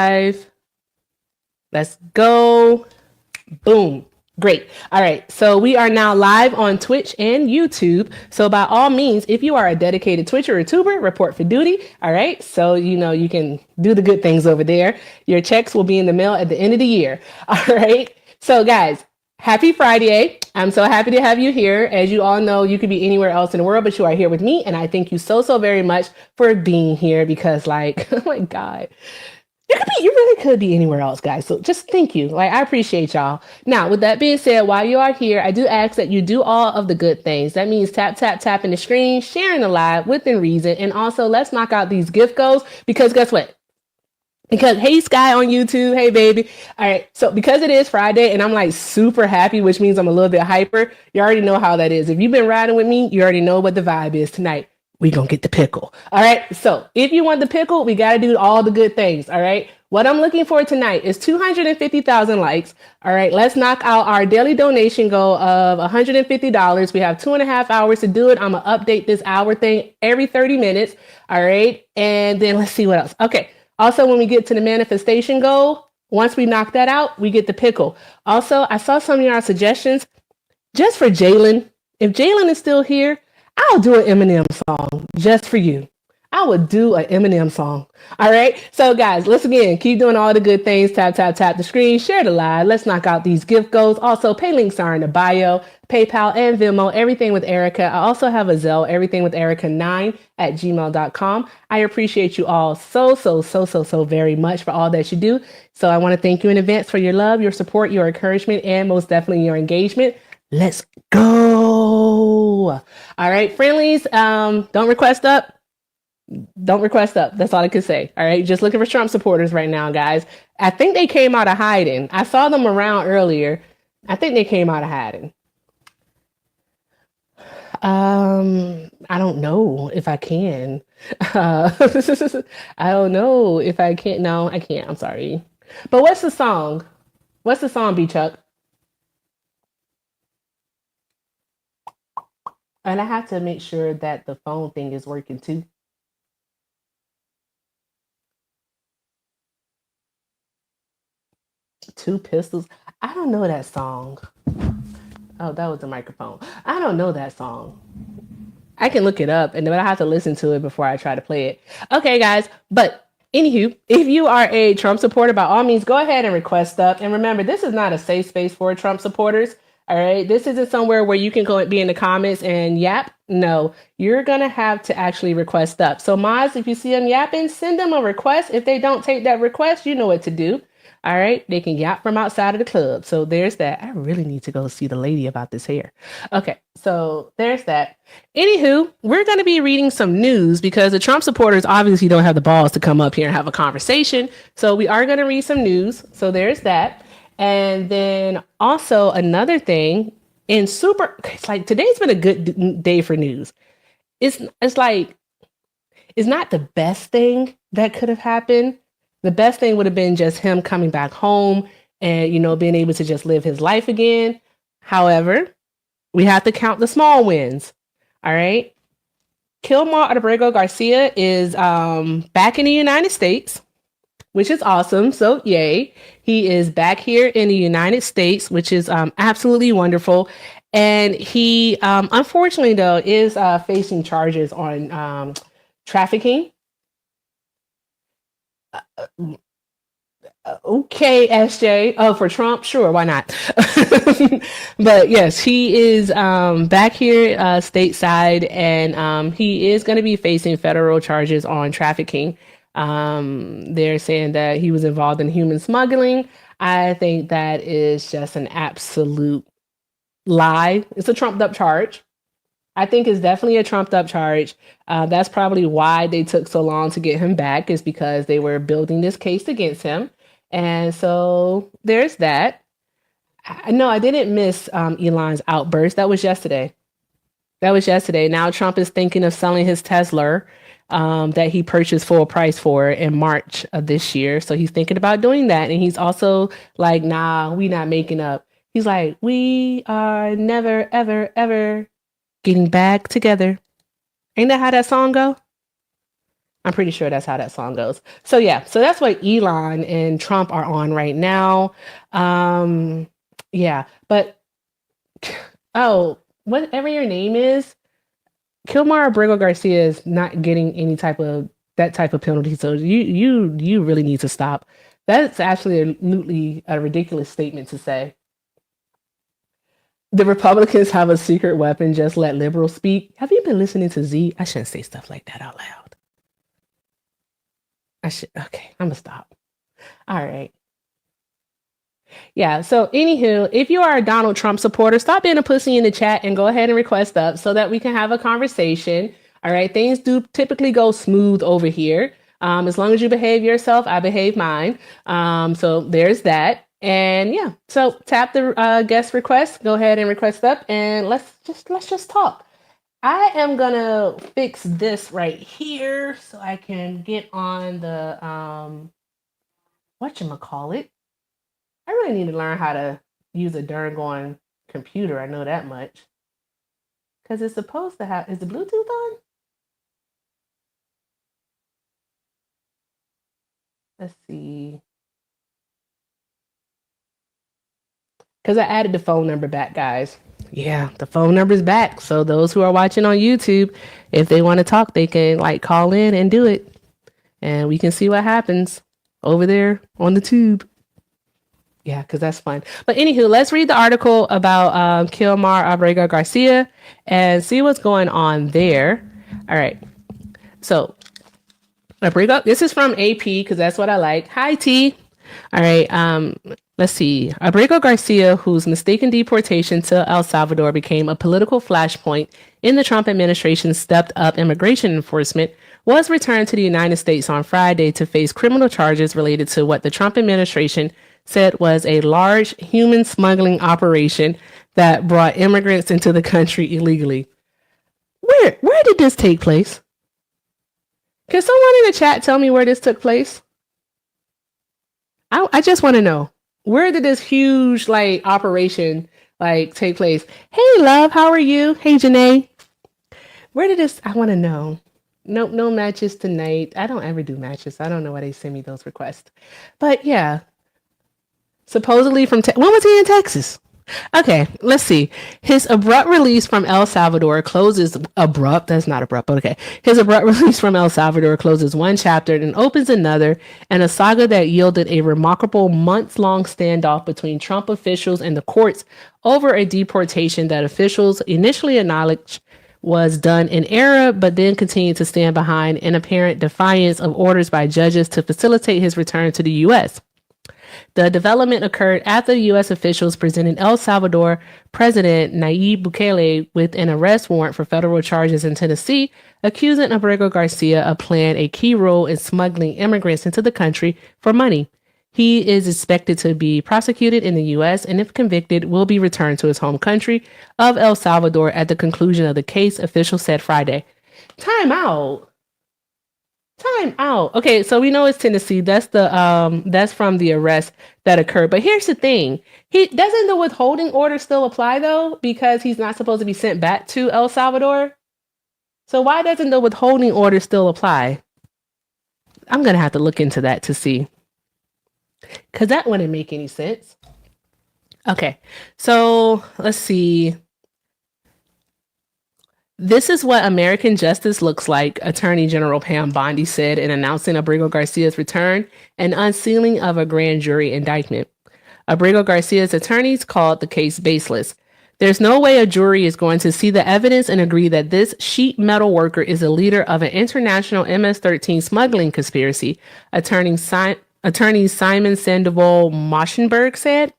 live. Let's go. Boom. Great. All right. So we are now live on Twitch and YouTube. So by all means, if you are a dedicated Twitcher or tuber, report for duty. All right. So, you can do the good things over there. Your checks will be in the mail at the end of the year. All right. So guys, happy Friday. I'm so happy to have you here. As you all know, you could be anywhere else in the world, but you are here with me. And I thank you so very much for being here because oh my God. You really could be anywhere else, guys. So just thank you. I appreciate y'all. Now, with that being said, while you are here, I do ask that you do all of the good things. That means tapping the screen, sharing the live within reason. And also let's knock out these gift goals because guess what? Because hey, Sky on YouTube, hey baby. All right. So because it is Friday and I'm super happy, which means I'm a little bit hyper. You already know how that is. If you've been riding with me, you already know what the vibe is tonight. We gonna get the pickle. All right. So if you want the pickle, we got to do all the good things. All right. What I'm looking for tonight is 250,000 likes. All right. Let's knock out our daily donation goal of $150. We have 2.5 hours to do it. I'm going to update this hour thing every 30 minutes. All right. And then let's see what else. Okay. Also, when we get to the manifestation goal, once we knock that out, we get the pickle. Also, I saw some of your suggestions just for Jalen. If Jalen is still here, I'll do an Eminem song just for you. I would do an Eminem song. All right. So guys, let's again keep doing all the good things. Tap the screen, share the live. Let's knock out these gift goals. Also, pay links are in the bio, PayPal and Venmo, everything with Erica. I also have a Zelle, everything with Erica9@gmail.com. I appreciate you all so very much for all that you do. So I want to thank you in advance for your love, your support, your encouragement, and most definitely your engagement. Let's go. All right, friendlies, don't request up. Don't request up. That's all I can say. All right. Just looking for Trump supporters right now, guys. I think they came out of hiding. I saw them around earlier. I think they came out of hiding. I don't know if I can. I don't know if I can. No, I can't. I'm sorry. But what's the song? What's the song, B Chuck? And I have to make sure that the phone thing is working too. Two Pistols. I don't know that song. Oh, that was the microphone. I don't know that song. I can look it up, but I have to listen to it before I try to play it. Okay, guys. But anywho, if you are a Trump supporter, by all means, go ahead and request up. And remember, this is not a safe space for Trump supporters. All right. This isn't somewhere where you can go and be in the comments and yap. No, you're going to have to actually request up. So mods, if you see them yapping, send them a request. If they don't take that request, you know what to do. All right. They can yap from outside of the club. So there's that. I really need to go see the lady about this hair. Okay. So there's that. Anywho, we're going to be reading some news because the Trump supporters obviously don't have the balls to come up here and have a conversation. So we are going to read some news. So there's that. And then also another thing it's today's been a good day for news. It's not the best thing that could have happened. The best thing would have been just him coming back home and, being able to just live his life again. However, we have to count the small wins. All right. Kilmar Abrego Garcia is back in the United States, which is awesome. So yay. He is back here in the United States, which is absolutely wonderful. And he, unfortunately, though, is facing charges on trafficking. Okay, SJ. Oh, for Trump? Sure, why not? But yes, he is back here stateside, and he is going to be facing federal charges on trafficking. They're saying that he was involved in human smuggling. I think that is just an absolute lie. It's a trumped up charge. I think it's definitely a trumped up charge. That's probably why they took so long to get him back, is because they were building this case against him. And so there's that. No, I didn't miss Elon's outburst. That was yesterday. Now Trump is thinking of selling his Tesla that he purchased full price for in March of this year. So he's thinking about doing that. And he's also like, nah, we not making up. He's like, we are never, ever, ever getting back together. Ain't that how that song go? I'm pretty sure that's how that song goes. So yeah, so that's what Elon and Trump are on right now. Yeah, but oh, whatever your name is, Kilmar Abrego Garcia is not getting any type of that type of penalty. So you really need to stop. That's absolutely a ridiculous statement to say. The Republicans have a secret weapon. Just let liberals speak. Have you been listening to Z? I shouldn't say stuff like that out loud. I should. Okay, I'm gonna stop. All right. Yeah. So, anywho, if you are a Donald Trump supporter, stop being a pussy in the chat and go ahead and request up so that we can have a conversation. All right. Things do typically go smooth over here. As long as you behave yourself, I behave mine. So there's that. And yeah, so tap the guest request. Go ahead and request up, and let's just talk. I am gonna fix this right here so I can get on the whatchamacallit. I really need to learn how to use a darn computer. I know that much. Because it's supposed to have, is the Bluetooth on? Let's see. Because I added the phone number back, guys. Yeah, the phone number's back. So those who are watching on YouTube, if they want to talk, they can like call in and do it. And we can see what happens over there on the tube. Yeah, because that's fun. But anywho, let's read the article about Kilmar Abrego Garcia and see what's going on there. All right. So Abrego, this is from AP because that's what I like. Hi, T. All right. Let's see. Abrego Garcia, whose mistaken deportation to El Salvador became a political flashpoint in the Trump administration's stepped-up immigration enforcement, was returned to the United States on Friday to face criminal charges related to what the Trump administration said was a large human smuggling operation that brought immigrants into the country illegally. Where did this take place? Can someone in the chat tell me where this took place? I just want to know. Where did this huge like operation like take place? Hey love, how are you? Hey Janae. Where did this, I want to know. Nope, no matches tonight. I don't ever do matches. I don't know why they send me those requests. But yeah. Supposedly from, when was he in Texas? Okay, let's see. His abrupt release from El Salvador closes, abrupt, that's not abrupt, but okay. His abrupt release from El Salvador closes one chapter and opens another, and a saga that yielded a remarkable months-long standoff between Trump officials and the courts over a deportation that officials initially acknowledged was done in error, but then continued to stand behind in apparent defiance of orders by judges to facilitate his return to the U.S. The development occurred after U.S. officials presented El Salvador President Nayib Bukele with an arrest warrant for federal charges in Tennessee, accusing Abrego Garcia of playing a key role in smuggling immigrants into the country for money. He is expected to be prosecuted in the U.S. and, if convicted, will be returned to his home country of El Salvador at the conclusion of the case, officials said Friday. Time out. Okay, so we know it's Tennessee. That's that's from the arrest that occurred. But here's the thing. He doesn't the withholding order still apply though, because he's not supposed to be sent back to El Salvador. So why doesn't the withholding order still apply? I'm gonna have to look into that to see. Because that wouldn't make any sense. Okay, so let's see. This is what American justice looks like, Attorney General Pam Bondi said in announcing Abrego Garcia's return and unsealing of a grand jury indictment. Abrego Garcia's attorneys called the case baseless. There's no way a jury is going to see the evidence and agree that this sheet metal worker is a leader of an international MS-13 smuggling conspiracy, Attorney Simon Sandoval Moschenberg said.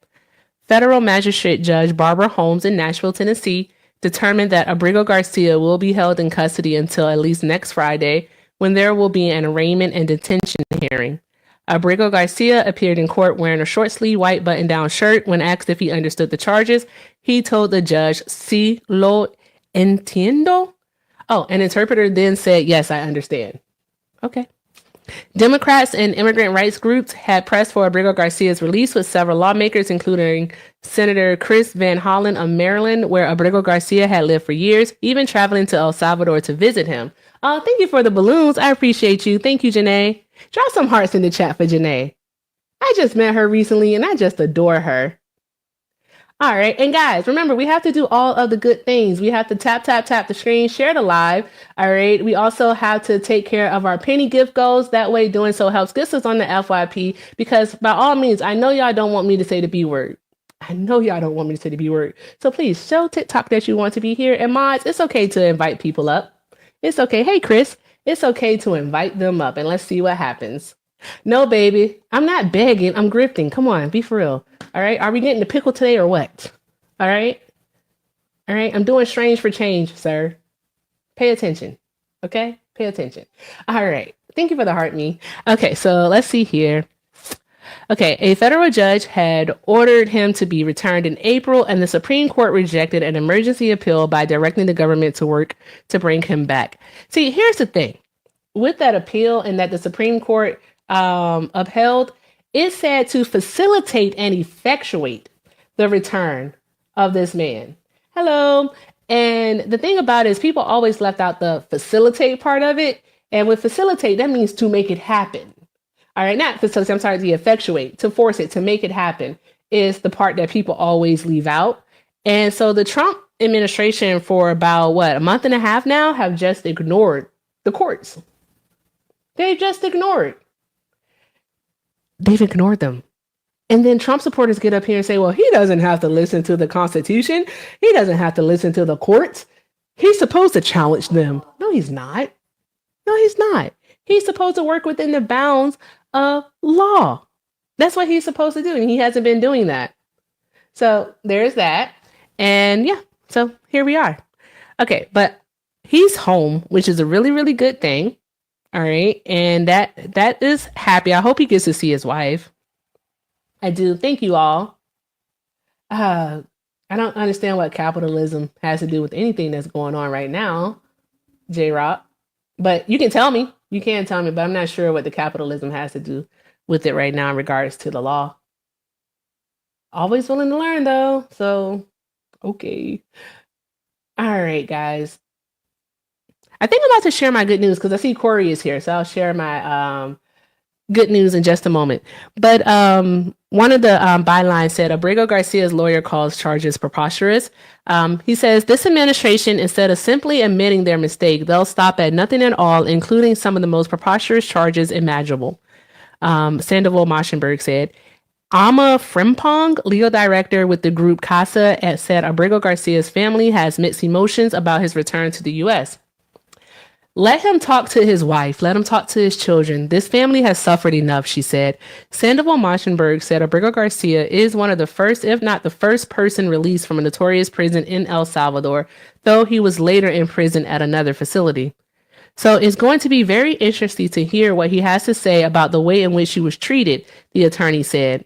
Federal Magistrate Judge Barbara Holmes in Nashville, Tennessee, determined that Abrego Garcia will be held in custody until at least next Friday, when there will be an arraignment and detention hearing. Abrego Garcia appeared in court wearing a short-sleeved white button-down shirt. When asked if he understood the charges, he told the judge, "Si lo entiendo." Oh, an interpreter then said, "Yes, I understand." Okay. Democrats and immigrant rights groups had pressed for Abrego Garcia's release, with several lawmakers, including Senator Chris Van Hollen of Maryland, where Abrego Garcia had lived for years, even traveling to El Salvador to visit him. Oh, thank you for the balloons. I appreciate you. Thank you, Janae. Drop some hearts in the chat for Janae. I just met her recently and I just adore her. All right. And guys, remember, we have to do all of the good things. We have to tap, tap, tap the screen, share the live. All right. We also have to take care of our penny gift goals. That way, doing so helps get us on the FYP because by all means, I know y'all don't want me to say the B word. I know y'all don't want me to say the B word. So please show TikTok that you want to be here. And mods, it's okay to invite people up. It's okay. Hey, Chris, it's okay to invite them up and let's see what happens. No, baby, I'm not begging. I'm grifting. Come on, be for real. All right. Are we getting the pickle today or what? All right. All right. I'm doing strange for change, sir. Pay attention. Okay. Pay attention. All right. Thank you for the heart, me. Okay. So let's see here. Okay, a federal judge had ordered him to be returned in April, and the Supreme Court rejected an emergency appeal by directing the government to work to bring him back. See, here's the thing. With that appeal and that the Supreme Court upheld, it said to facilitate and effectuate the return of this man. Hello. And the thing about it is people always left out the facilitate part of it. And with facilitate, that means to make it happen. All right, not facilitate, I'm sorry, to effectuate, to force it, to make it happen is the part that people always leave out. And so the Trump administration for about, a month and a half now have just ignored the courts. They've just ignored. They've ignored them. And then Trump supporters get up here and say, well, he doesn't have to listen to the Constitution. He doesn't have to listen to the courts. He's supposed to challenge them. No, he's not. No, he's not. He's supposed to work within the bounds of law. That's what he's supposed to do. And he hasn't been doing that. So there's that. And yeah, so here we are. Okay, but he's home, which is a really, really good thing. All right. And that is happy. I hope he gets to see his wife. I do. Thank you all. I don't understand what capitalism has to do with anything that's going on right now, J-Rock. But you can tell me. You can tell me, but I'm not sure what the capitalism has to do with it right now in regards to the law. Always willing to learn, though. So, okay. All right, guys. I think I'm about to share my good news because I see Corey is here. So I'll share my good news in just a moment. But one of the bylines said, Abrego Garcia's lawyer calls charges preposterous. He says, this administration, instead of simply admitting their mistake, they'll stop at nothing at all, including some of the most preposterous charges imaginable. Sandoval Moschenberg said, Ama Frimpong, legal director with the group CASA, said Abrego Garcia's family has mixed emotions about his return to the U.S. Let him talk to his wife. Let him talk to his children. This family has suffered enough, she said. Sandoval Moschenberg said Abrego Garcia is one of the first, if not the first person released from a notorious prison in El Salvador, though he was later imprisoned at another facility. So it's going to be very interesting to hear what he has to say about the way in which he was treated, the attorney said.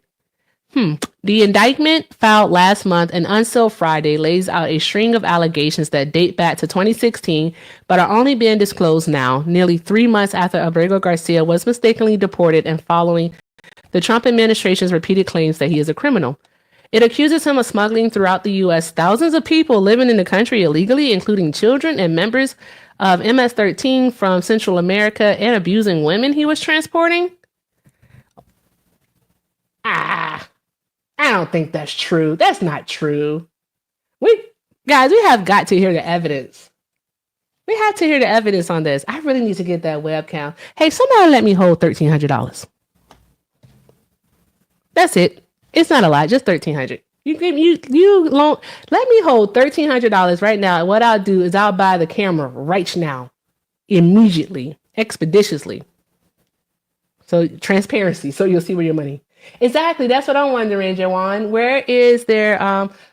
The indictment filed last month and until Friday lays out a string of allegations that date back to 2016, but are only being disclosed now, nearly 3 months after Abrego Garcia was mistakenly deported and following the Trump administration's repeated claims that he is a criminal. It accuses him of smuggling throughout the U.S. thousands of people living in the country illegally, including children and members of MS-13 from Central America and abusing women he was transporting. I don't think that's true. That's not true. We have got to hear the evidence. We have to hear the evidence on this. I really need to get that webcam. Hey, somebody let me hold $1,300. That's it. It's not a lot, just $1,300. You loan. Let me hold $1,300 right now. And what I'll do is I'll buy the camera right now, immediately, expeditiously. So transparency, so you'll see where your money. Exactly. That's what I'm wondering, Jawan. Where is their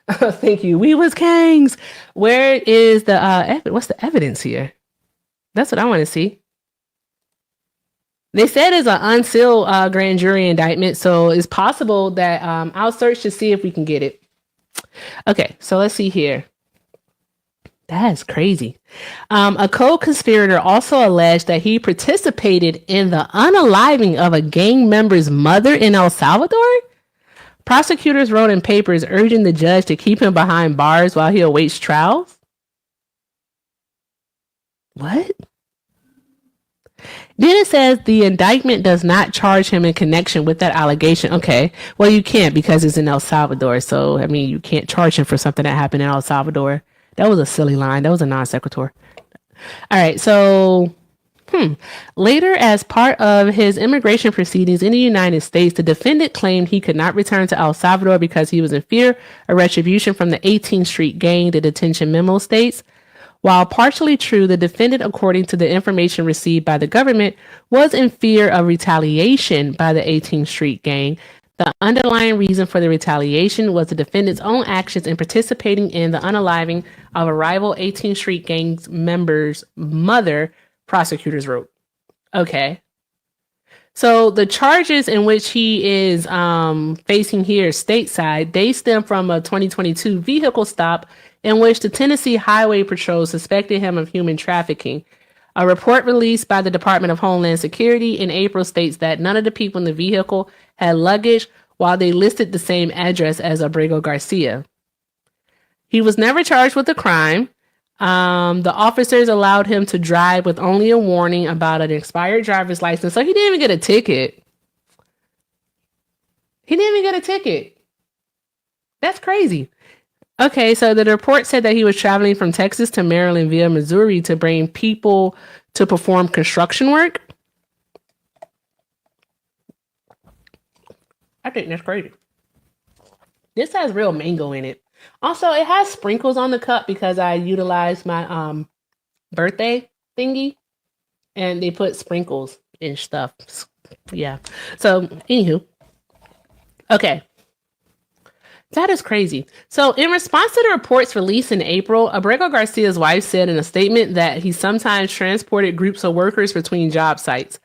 thank you. We was Kangs. Where is the what's the evidence here? That's what I want to see. They said it's an unsealed grand jury indictment, so it's possible that I'll search to see if we can get it. Okay, so let's see here. That's crazy. A co-conspirator also alleged that he participated in the unaliving of a gang member's mother in El Salvador. Prosecutors wrote in papers urging the judge to keep him behind bars while he awaits trials. What? Then it says the indictment does not charge him in connection with that allegation. Okay. Well, you can't because it's in El Salvador. So, I mean, you can't charge him for something that happened in El Salvador. That was a silly line. That was a non sequitur. All right. So, later, as part of his immigration proceedings in the United States, the defendant claimed he could not return to El Salvador because he was in fear of retribution from the 18th Street gang, the detention memo states. While partially true, the defendant, according to the information received by the government, was in fear of retaliation by the 18th Street gang. The underlying reason for the retaliation was the defendant's own actions in participating in the unaliving of a rival 18th Street gang's member's mother, prosecutors wrote. Okay. So the charges in which he is facing here stateside, they stem from a 2022 vehicle stop in which the Tennessee Highway Patrol suspected him of human trafficking. A report released by the Department of Homeland Security in April states that none of the people in the vehicle had luggage, while they listed the same address as Abrego Garcia. He was never charged with a crime. The officers allowed him to drive with only a warning about an expired driver's license, so he didn't even get a ticket. He didn't even get a ticket. That's crazy. Okay, so the report said that he was traveling from Texas to Maryland via Missouri to bring people to perform construction work. I think that's crazy. This has real mango in it. Also, it has sprinkles on the cup because I utilized my birthday thingy, and they put sprinkles and stuff. Yeah. So, anywho. Okay. That is crazy. So, in response to the reports released in April, Abrego Garcia's wife said in a statement that he sometimes transported groups of workers between job sites.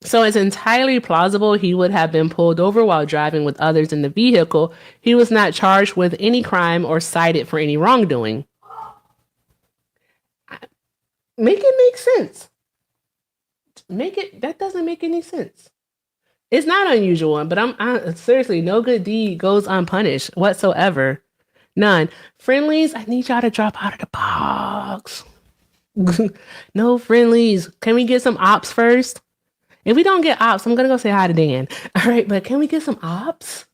So it's entirely plausible he would have been pulled over while driving with others in the vehicle. He was not charged with any crime or cited for any wrongdoing. Make it make sense. That doesn't make any sense. It's not unusual, but I'm seriously, no good deed goes unpunished whatsoever. None. Friendlies, I need y'all to drop out of the box. No friendlies. Can we get some ops first? If we don't get ops, I'm going to go say hi to Dan. All right, but can we get some ops?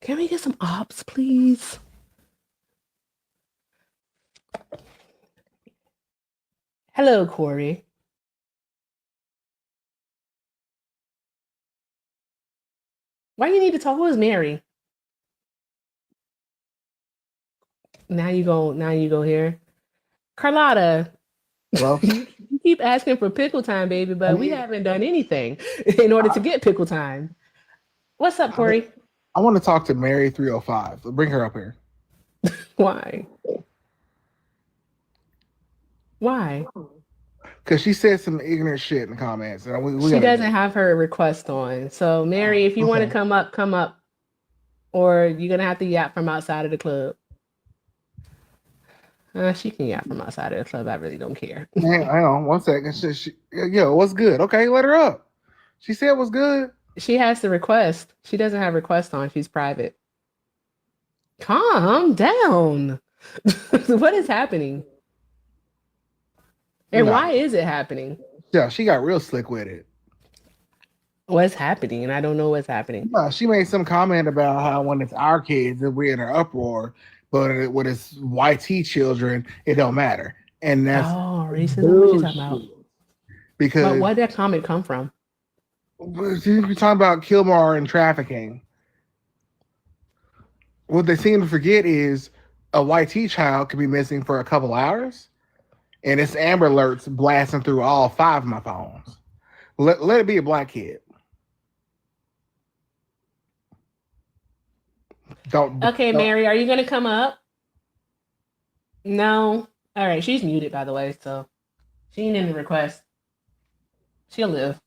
Can we get some ops, please? Hello, Corey. Why you need to talk? Who is Mary? Now you go here. Carlotta. Well, You keep asking for pickle time, baby, but we haven't done anything in order to get pickle time. What's up, Corey? I want to talk to Mary 305. Bring her up here. Why? Why? Because she said some ignorant shit in the comments. And She doesn't have her request on. So, Mary, if you want to come up, or you're going to have to yap from outside of the club. She can yap from outside of the club. I really don't care. Hang on 1 second. Yo, what's good? Okay, let her up. She said what's good. She has the request. She doesn't have request on. She's private. Calm down. What is happening? And why is it happening? Yeah, she got real slick with it. What's happening? And I don't know what's happening. No, she made some comment about how when it's our kids that we're in an uproar, but when it's YT children, it don't matter. And that's racism. What you talking about? Because where did that comment come from? We're talking about Kilmar and trafficking. What they seem to forget is a YT child could be missing for a couple hours, and it's Amber Alerts blasting through all 5 of my phones. Let it be a black kid. Okay, Mary, are you going to come up? No. All right, she's muted, by the way, so she ain't in the request. She'll live.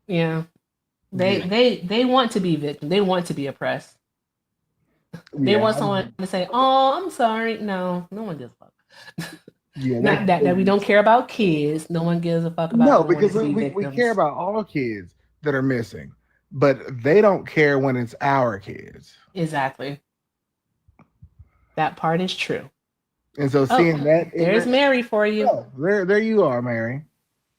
Yeah. They want to be victim. They want to be oppressed. They want someone to say, "Oh, I'm sorry." No one gives a fuck. Not that we don't care about kids. No one gives a fuck about. No, because we care about all kids that are missing, but they don't care when it's our kids. Exactly. That part is true. And so Oh, seeing that, there's Mary for you. oh, there you are, Mary.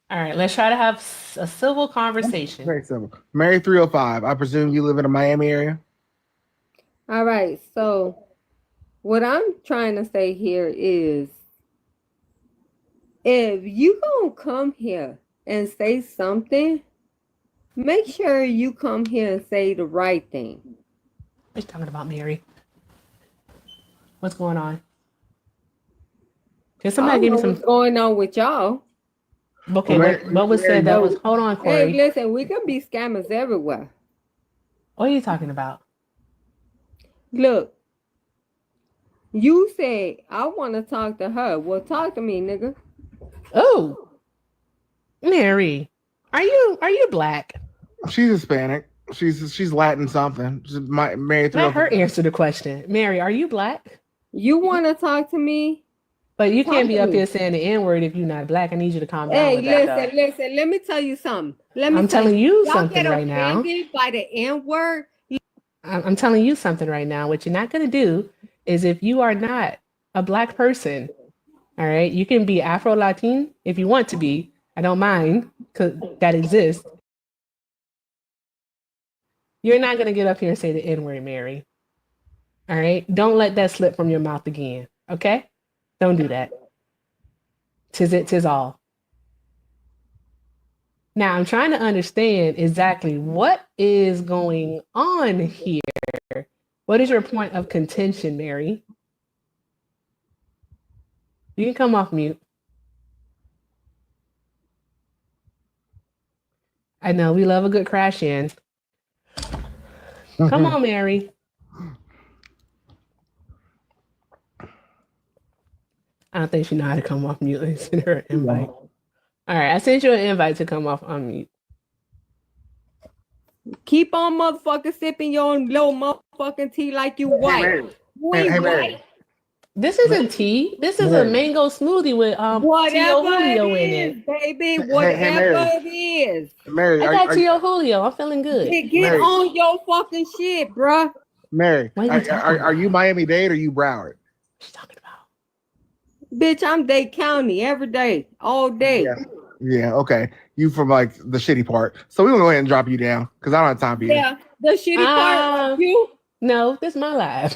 All right, let's try to have a civil conversation. Very simple. Mary 305. I presume you live in the Miami area. All right. So what I'm trying to say here is if you gonna come here and say something, make sure you come here and say the right thing. What are you talking about, Mary? What's going on? Can I somebody don't give know me some? what's going on with y'all. Okay, Well, what was said? That was. Hold on, Hey, Corey. listen, we can be scammers everywhere. What are you talking about? Look, you said I want to talk to her. Well, talk to me, nigga. Oh, Mary, are you black? She's Hispanic. She's Latin something. She's Mary Let her 305. answer the question. Mary, are you black? You want to talk to me? But you Talk can't be to up me. here saying the N word if you're not black. I need you to calm down Hey, with that. listen. Let me tell you something. I'm telling you Y'all something get right now. offended by the N word. I'm telling you something right now. What you're not going to do is if you are not a black person, all right, you can be Afro Latin if you want to be. I don't mind because that exists. You're not going to get up here and say the N word, Mary. All right. Don't let that slip from your mouth again. Okay. Don't do that. Tis all. Now I'm trying to understand exactly what is going on here. What is your point of contention, Mary? You can come off mute. I know we love a good crash in. Come on, Mary. I don't think she know how to come off mute. Let's send her an invite. All right, I sent you an invite to come off on mute. Keep on motherfucking sipping your little motherfucking tea like you white. Mary. You ain't Hey, white. Mary. This isn't tea. This is a Mary. mango smoothie with Whatever Tio Julio it in is, it. baby. Mary. Whatever it is. Mary, I got Tio Julio. I'm feeling good. Get Mary. on your fucking shit, bruh. Mary, What are you talking are you about? Miami-Dade or you Broward? What you talking about? Bitch, I'm Dade County every day, all day. Yeah, okay. You from like the shitty part. So we're gonna go ahead and drop you down because I don't have time for you. Yeah, the shitty part, like you. No, this is my life.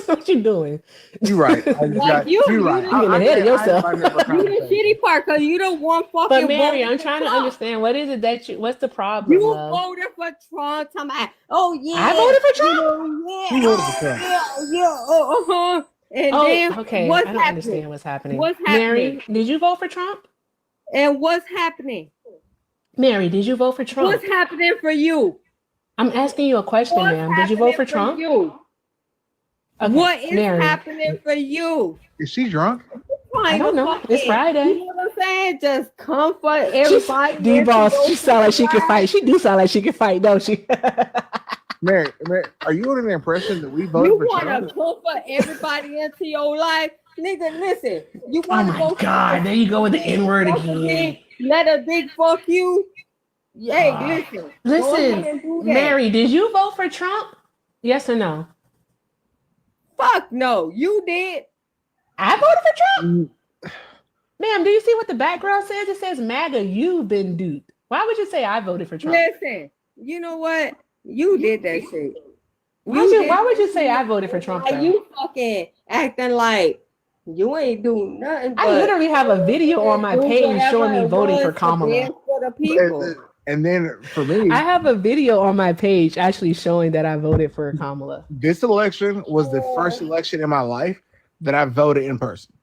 What you doing? You're right. Like you, You're right. You getting ahead of yourself. You the shitty part because you don't want fucking. But Mary, vote I'm for trying to Trump. understand what is it that you? What's the problem, You love? voted for Trump. Oh yeah, I voted for Trump. Yeah, You voted for Trump. yeah. And then okay. what's I don't happening? understand what's happening. What's happening? Mary, did you vote for Trump? And what's happening? Mary, did you vote for Trump? What's happening for you? I'm asking you a question, What's ma'am. Did you vote for happening Trump? You? Okay, What is Mary. happening for you? Is she drunk? I don't know. It's Friday. You know what I'm saying? Just comfort everybody. D-Boss, she sound like she can fight. She do sound like she can fight, don't she? Mary, are you under the impression that we voted You for want Trump? to comfort everybody into your life? Nigga, listen. You Oh want to my go God, there you go with the N-word again. Let a big fuck you. Hey, listen. Go ahead and do that. Mary, did you vote for Trump? Yes or no? Fuck no, you did. I voted for Trump? Ma'am, do you see what the background says? It says MAGA, you've been duped. Why would you say I voted for Trump? Listen, you know what? You did that shit. Why would you say I voted for Trump? Like you fucking acting like you ain't doing nothing. I literally have a video on my page showing me voting for Kamala. For the people. And then for me, I have a video on my page actually showing that I voted for Kamala. This election was the first election in my life that I voted in person.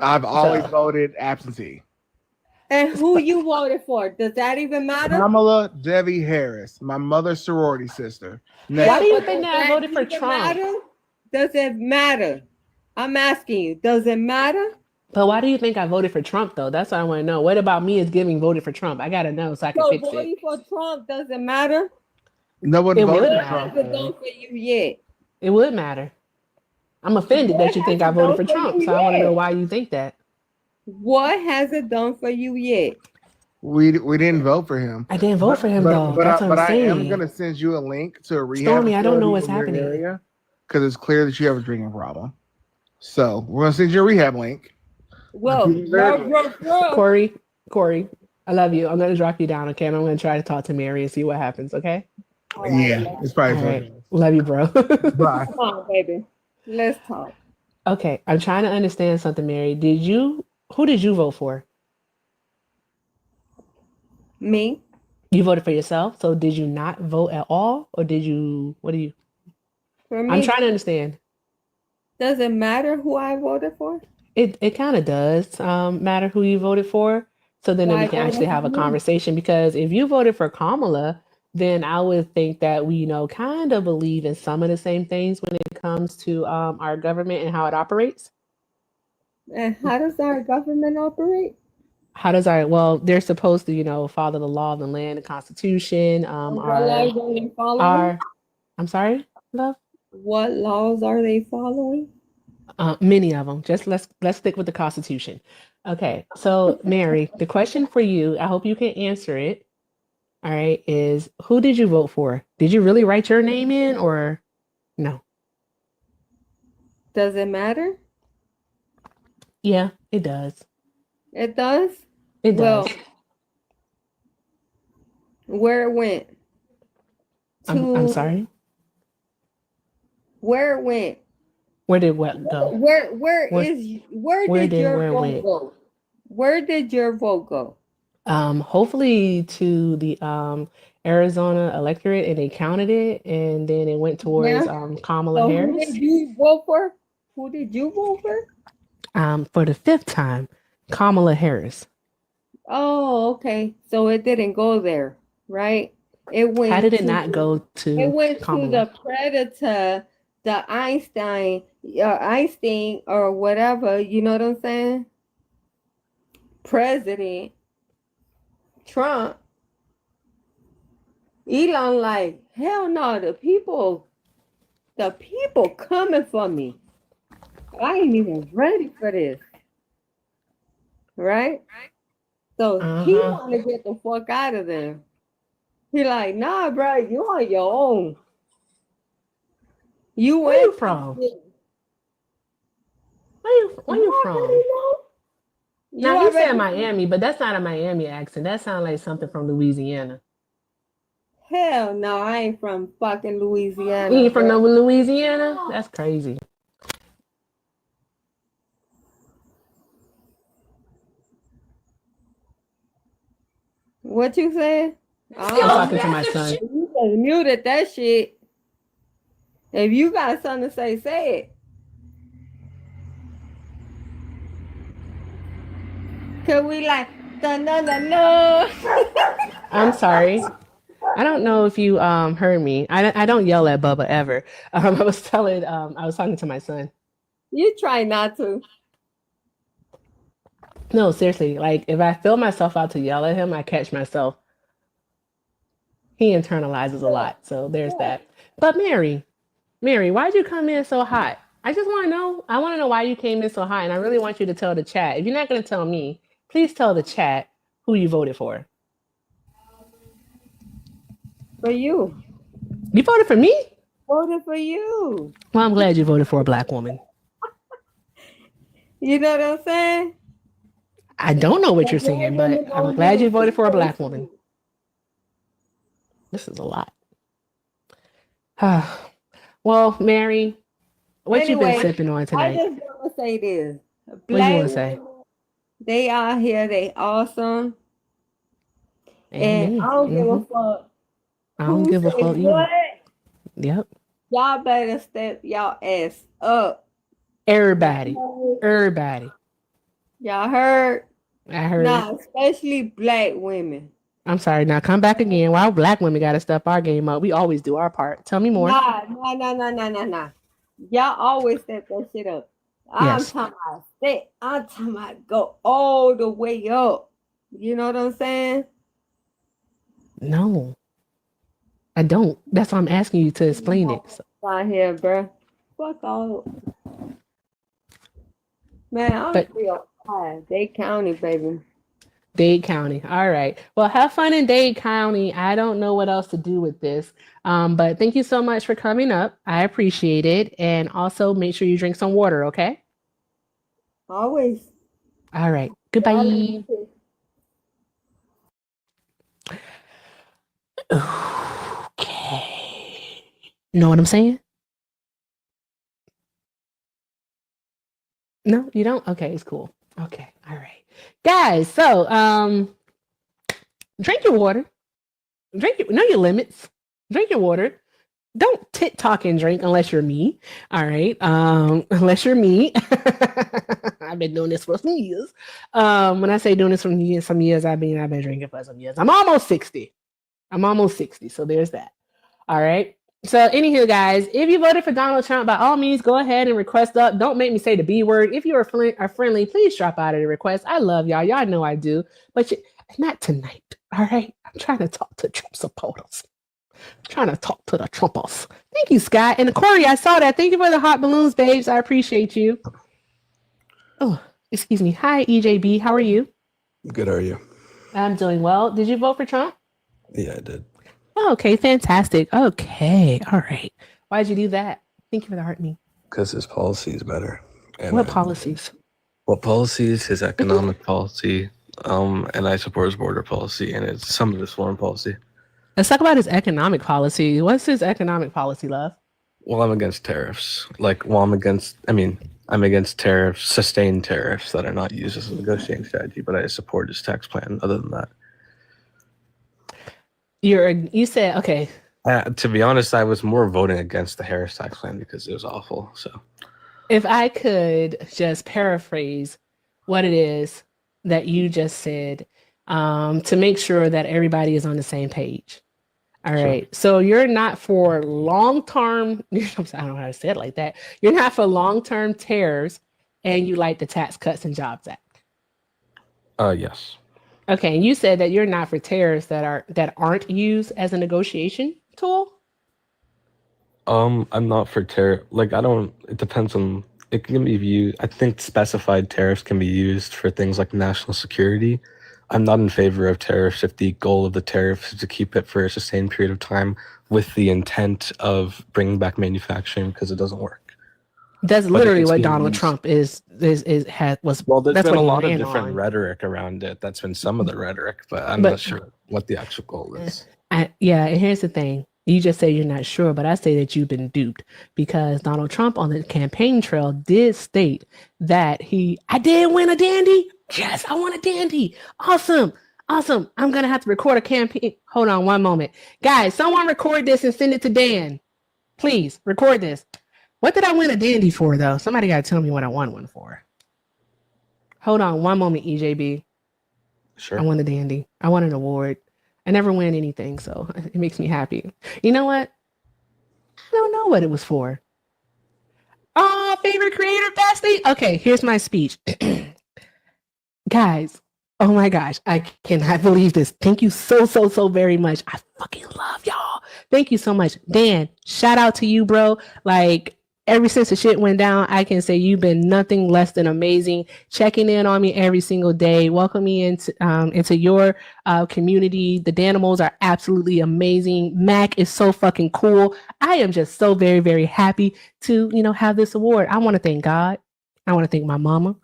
I've always voted absentee. And who you voted for? Does that even matter? Kamala Devi Harris, my mother's sorority sister. Why do you think that I voted for Trump? Does it matter? I'm asking you, does it matter? But why do you think I voted for Trump, though? That's what I want to know. What about me is giving voted for Trump? I got to know so I can fix it. Voting for Trump doesn't matter? No one voted for Trump. It done for you yet? It would matter. I'm offended that you think I voted for Trump, so I want to know why you think that. What has it done for you yet? We didn't vote for him. I didn't vote for him, though. That's what I'm saying. I am going to send you a link to a rehab Stormy, I don't know what's happening. because it's clear that you have a drinking problem. So we're gonna send you a rehab link. Well, bro. Corey, I love you. I'm gonna drop you down, okay? And I'm gonna try to talk to Mary and see what happens, okay? All right, Yeah, it's probably All right. something. Love you, bro. Bye. come on, baby. Let's talk. Okay, I'm trying to understand something, Mary. Who did you vote for? Me? You voted for yourself, so did you not vote at all? Or what do you, For I'm me, trying to understand. does it matter who I voted for? It kind of does matter who you voted for. So then we Why can actually voted have for a me? conversation because if you voted for Kamala, then I would think that we, kind of believe in some of the same things when it comes to our government and how it operates. And how does our government operate? Well, they're supposed to, follow the law of the land, the Constitution, And what laws are they following? I'm sorry, love. What laws are they following? Many of them. Just let's stick with the Constitution. Okay, so Mary, the question for you, I hope you can answer it. All right, is who did you vote for? Did you really write your name in or no? Does it matter? Yeah, it does. It does? It Well, does. where it went I'm to sorry. where it went. Where did what go? Where Where did your where it vote went? go? Where did your vote go? Hopefully to the Arizona electorate, and they counted it, and then it went towards Yeah. Kamala So who Harris. did you vote for? Who did you vote for? For the fifth time, Kamala Harris. Oh, okay. So it didn't go there, right? It How went did it to not go it to went to Kamala? the predator, the Einstein or whatever, you know what I'm saying? President Trump. Elon like, hell no, the people coming for me. I ain't even ready for this. Right? So he want to get the fuck out of there. He like, nah, bro, you on your own. You Where you went from? to- Where you from? already know? Now you said already- Miami, but that's not a Miami accent. That sounds like something from Louisiana. Hell no, I ain't from fucking Louisiana. You ain't from bro. Louisiana? That's crazy. What you said? I'm talking to my son. You just muted that shit. If you got something to say it. Cause we like no. I'm sorry. I don't know if you heard me. I don't yell at Bubba ever. I was talking to my son. You try not to. No, seriously. Like if I feel myself out to yell at him, I catch myself. He internalizes a lot, so there's that. But Mary, why'd you come in so hot? I just want to know. I want to know why you came in so hot, and I really want you to tell the chat. If you're not going to tell me, please tell the chat who you voted for. For you. You voted for me? Voted for you. Well, I'm glad you voted for a black woman. You know what I'm saying? I don't know what you're saying, but I'm glad you voted for a black woman. This is a lot. Well, Mary, what you been sipping on tonight? I just want to say this. What do you want to say? They out here, they awesome. Amen. And I don't give a fuck. I don't give a fuck either. Yep. Y'all better step y'all ass up. Everybody. Y'all heard? I heard. Nah, especially black women. I'm sorry. Now come back again. Why black women got to step our game up? We always do our part. Tell me more. Nah. Y'all always step that shit up. I'm talking about go all the way up. You know what I'm saying? No, I don't. That's why I'm asking you to explain it. Out here, bro. Fuck all. Man, I'm still tired. Dade County, baby. Dade County. All right. Well, have fun in Dade County. I don't know what else to do with this. But thank you so much for coming up. I appreciate it. And also make sure you drink some water, okay? Always. All right. Y'all Goodbye. too. Okay. Know what I'm saying? No, you don't? Okay, it's cool. Okay. All right. Guys, so drink your water. Know your limits. Drink your water. Don't TikTok and drink unless you're me. All right. Unless you're me. I've been doing this for some years. When I say doing this for some years, I mean I've been drinking for some years. I'm almost 60. So there's that. All right. So, anywho, guys, if you voted for Donald Trump, by all means, go ahead and request up. Don't make me say the B word. If you are friendly, please drop out of the request. I love y'all. Y'all know I do, but not tonight. All right. I'm trying to talk to Trump supporters. Trying to talk to the Trumpers. Thank you, Scott. And Corey, I saw that. Thank you for the hot balloons, babes. I appreciate you. Oh, excuse me. Hi, EJB. How are you? Good, are you? I'm doing well. Did you vote for Trump? Yeah, I did. Oh, okay, fantastic. Okay, all right. Why'd you do that? Thank you for the heart me. Because his policy is better. And What policies? What policies? His economic policy, and I support his border policy, and it's some of his foreign policy. Let's talk about his economic policy. What's his economic policy, love? Well, I'm against tariffs. I'm against tariffs, sustained tariffs that are not used as a negotiating strategy, but I support his tax plan other than that. You said, okay. To be honest, I was more voting against the Harris tax plan because it was awful. So if I could just paraphrase what it is that you just said, to make sure that everybody is on the same page. All right. Sure. So you're not for long-term, I don't know how to say it like that. You're not for long-term tariffs, and you like the Tax Cuts and Jobs Act. Yes. Okay, and you said that you're not for tariffs that aren't used as a negotiation tool? I'm not for tariff. It depends on, it can be used. I think specified tariffs can be used for things like national security. I'm not in favor of tariffs if the goal of the tariff is to keep it for a sustained period of time with the intent of bringing back manufacturing, because it doesn't work. That's literally what Donald Trump was. Well, there's been a lot of different rhetoric around it. That's been some of the rhetoric, but I'm not sure what the actual goal is. And here's the thing. You just say you're not sure, but I say that you've been duped, because Donald Trump on the campaign trail did state that I did win a dandy. Yes, I won a dandy. Awesome. I'm going to have to record a campaign. Hold on one moment. Guys, someone record this and send it to Dan. Please record this. What did I win a dandy for, though? Somebody got to tell me what I won one for. Hold on one moment, EJB. Sure. I won a dandy. I won an award. I never win anything, so it makes me happy. You know what? I don't know what it was for. Oh, favorite creator bestie? Okay, here's my speech. Guys, oh my gosh, I cannot believe this. Thank you so very much. I fucking love y'all. Thank you so much. Dan, shout out to you, bro. Ever since the shit went down, I can say you've been nothing less than amazing, checking in on me every single day, welcoming me into your community. The Danimals are absolutely amazing. Mac is so fucking cool. I am just so very, very happy to, have this award. I want to thank God. I want to thank my mama.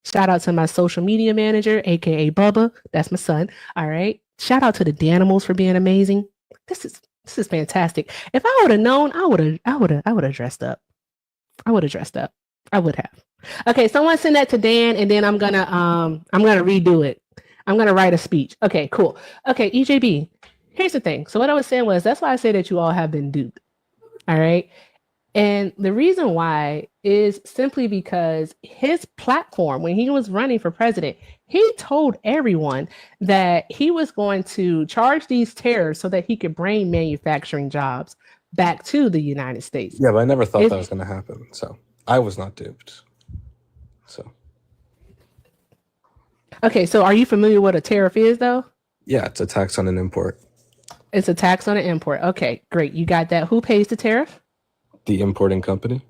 Shout out to my social media manager, aka Bubba. That's my son. All right. Shout out to the Danimals for being amazing. This is fantastic. If I would have known, I would have dressed up. I would have. Okay, someone send that to Dan, and then I'm gonna redo it. I'm gonna write a speech. Okay, cool. Okay, EJB. Here's the thing. So what I was saying was, that's why I say that you all have been duped. All right. And the reason why is simply because his platform, when he was running for president, he told everyone that he was going to charge these tariffs so that he could bring manufacturing jobs back to the United States. Yeah, but I never thought that was going to happen. So I was not duped. So. Okay, so are you familiar with what a tariff is, though? Yeah, it's a tax on an import. It's a tax on an import. Okay, great. You got that. Who pays the tariff? The importing company.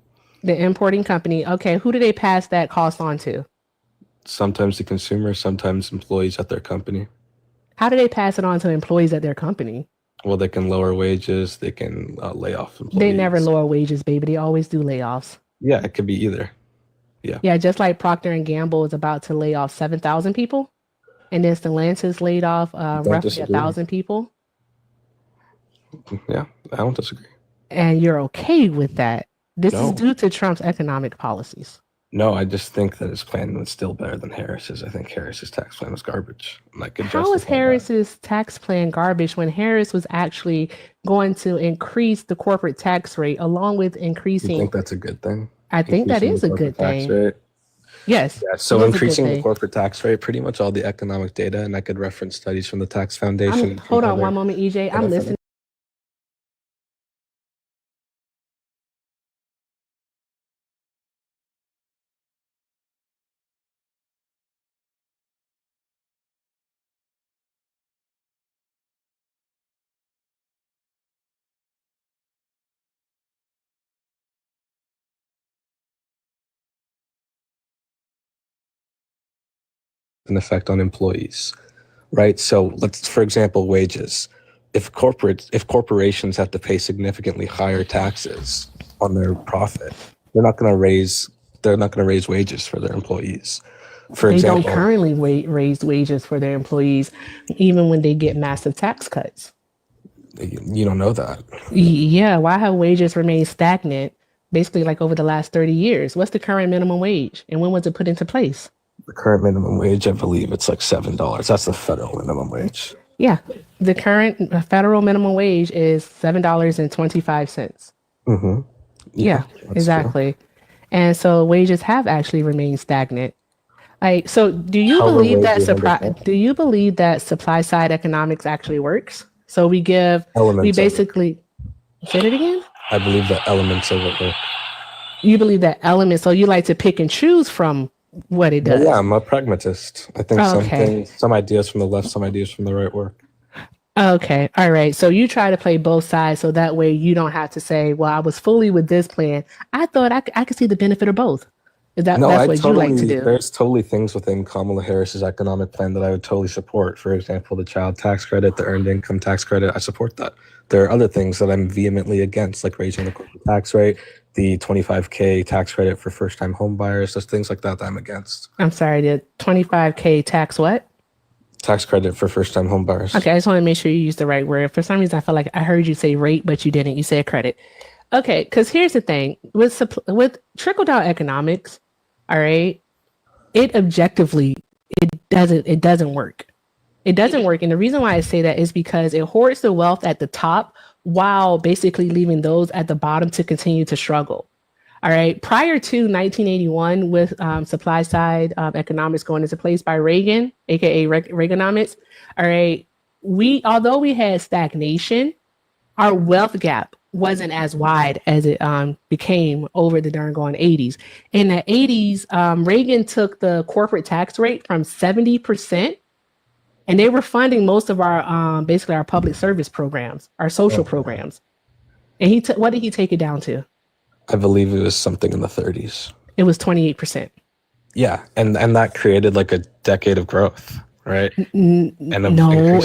The importing company. Okay, who do they pass that cost on to? Sometimes the consumer, sometimes employees at their company. How do they pass it on to employees at their company? Well, they can lower wages. They can lay off employees. They never lower wages, baby. They always do layoffs. Yeah, it could be either. Yeah, just like Procter and Gamble is about to lay off 7,000 people, and then Stellantis laid off roughly disagree. 1,000 people, Yeah, I don't disagree. and you're okay with that. This No. is due to Trump's economic policies. No, I just think that his plan was still better than Harris's. I think Harris's tax plan was garbage. How is Harris's tax plan garbage when Harris was actually going to increase the corporate tax rate along with You increasing? think that's a good thing? I think that Increasing is the a corporate good tax thing. rate? Yes. Yeah, so it is a good increasing the thing. corporate tax rate, pretty much all the economic data, and I could reference studies from the Tax Foundation. and Hold on other- one moment, EJ. I'm other listening. An effect on employees, right? So let's, for example, wages. If corporations have to pay significantly higher taxes on their profit, they're not going to raise wages for their employees. For They example, don't currently raise wages for their employees, even when they get massive tax cuts. you don't know that. Yeah, why have wages remained stagnant basically like over the last 30 years? What's the current minimum wage and when was it put into place? The current minimum wage, I believe it's like $7. That's the federal minimum wage. Yeah, the current federal minimum wage is $7.25. Mm-hmm. Yeah, that's exactly. And so wages have actually remained stagnant. Like, so do you How believe would that you understand? do you believe that supply side economics actually works? So we Elements of it. basically say it again? I believe that elements of it work. You believe that elements, so you like to pick and choose from what it But does. yeah, I'm a pragmatist. I think Okay. some ideas from the left, some ideas from the right work. Okay. All right. So you try to play both sides so that way you don't have to say, well, I was fully with this plan. I thought I could see the benefit of both. That's what you like to do. There's totally things within Kamala Harris's economic plan that I would totally support. For example, the child tax credit, the earned income tax credit, I support that. There are other things that I'm vehemently against, like raising the corporate tax rate, the 25K tax credit for first-time home buyers. There's things like that I'm against. I'm sorry, the 25K tax what? Tax credit for first-time home buyers. Okay, I just want to make sure you use the right word. For some reason, I feel like I heard you say rate, but you didn't. You said credit. Okay, because here's the thing with trickle down economics, all right, it objectively it doesn't work. It doesn't work, and the reason why I say that is because it hoards the wealth at the top while basically leaving those at the bottom to continue to struggle. All right. Prior to 1981, with supply side economics going into place by Reagan, aka Reaganomics, all right, although we had stagnation, our wealth gap wasn't as wide as it became over the darn gone 80s. In the 80s, Reagan took the corporate tax rate from 70%, and they were funding most of our basically our public service programs, our social programs. And what did he take it down to? I believe it was something in the 30s. It was 28%. Yeah, and that created like a decade of growth, right? No,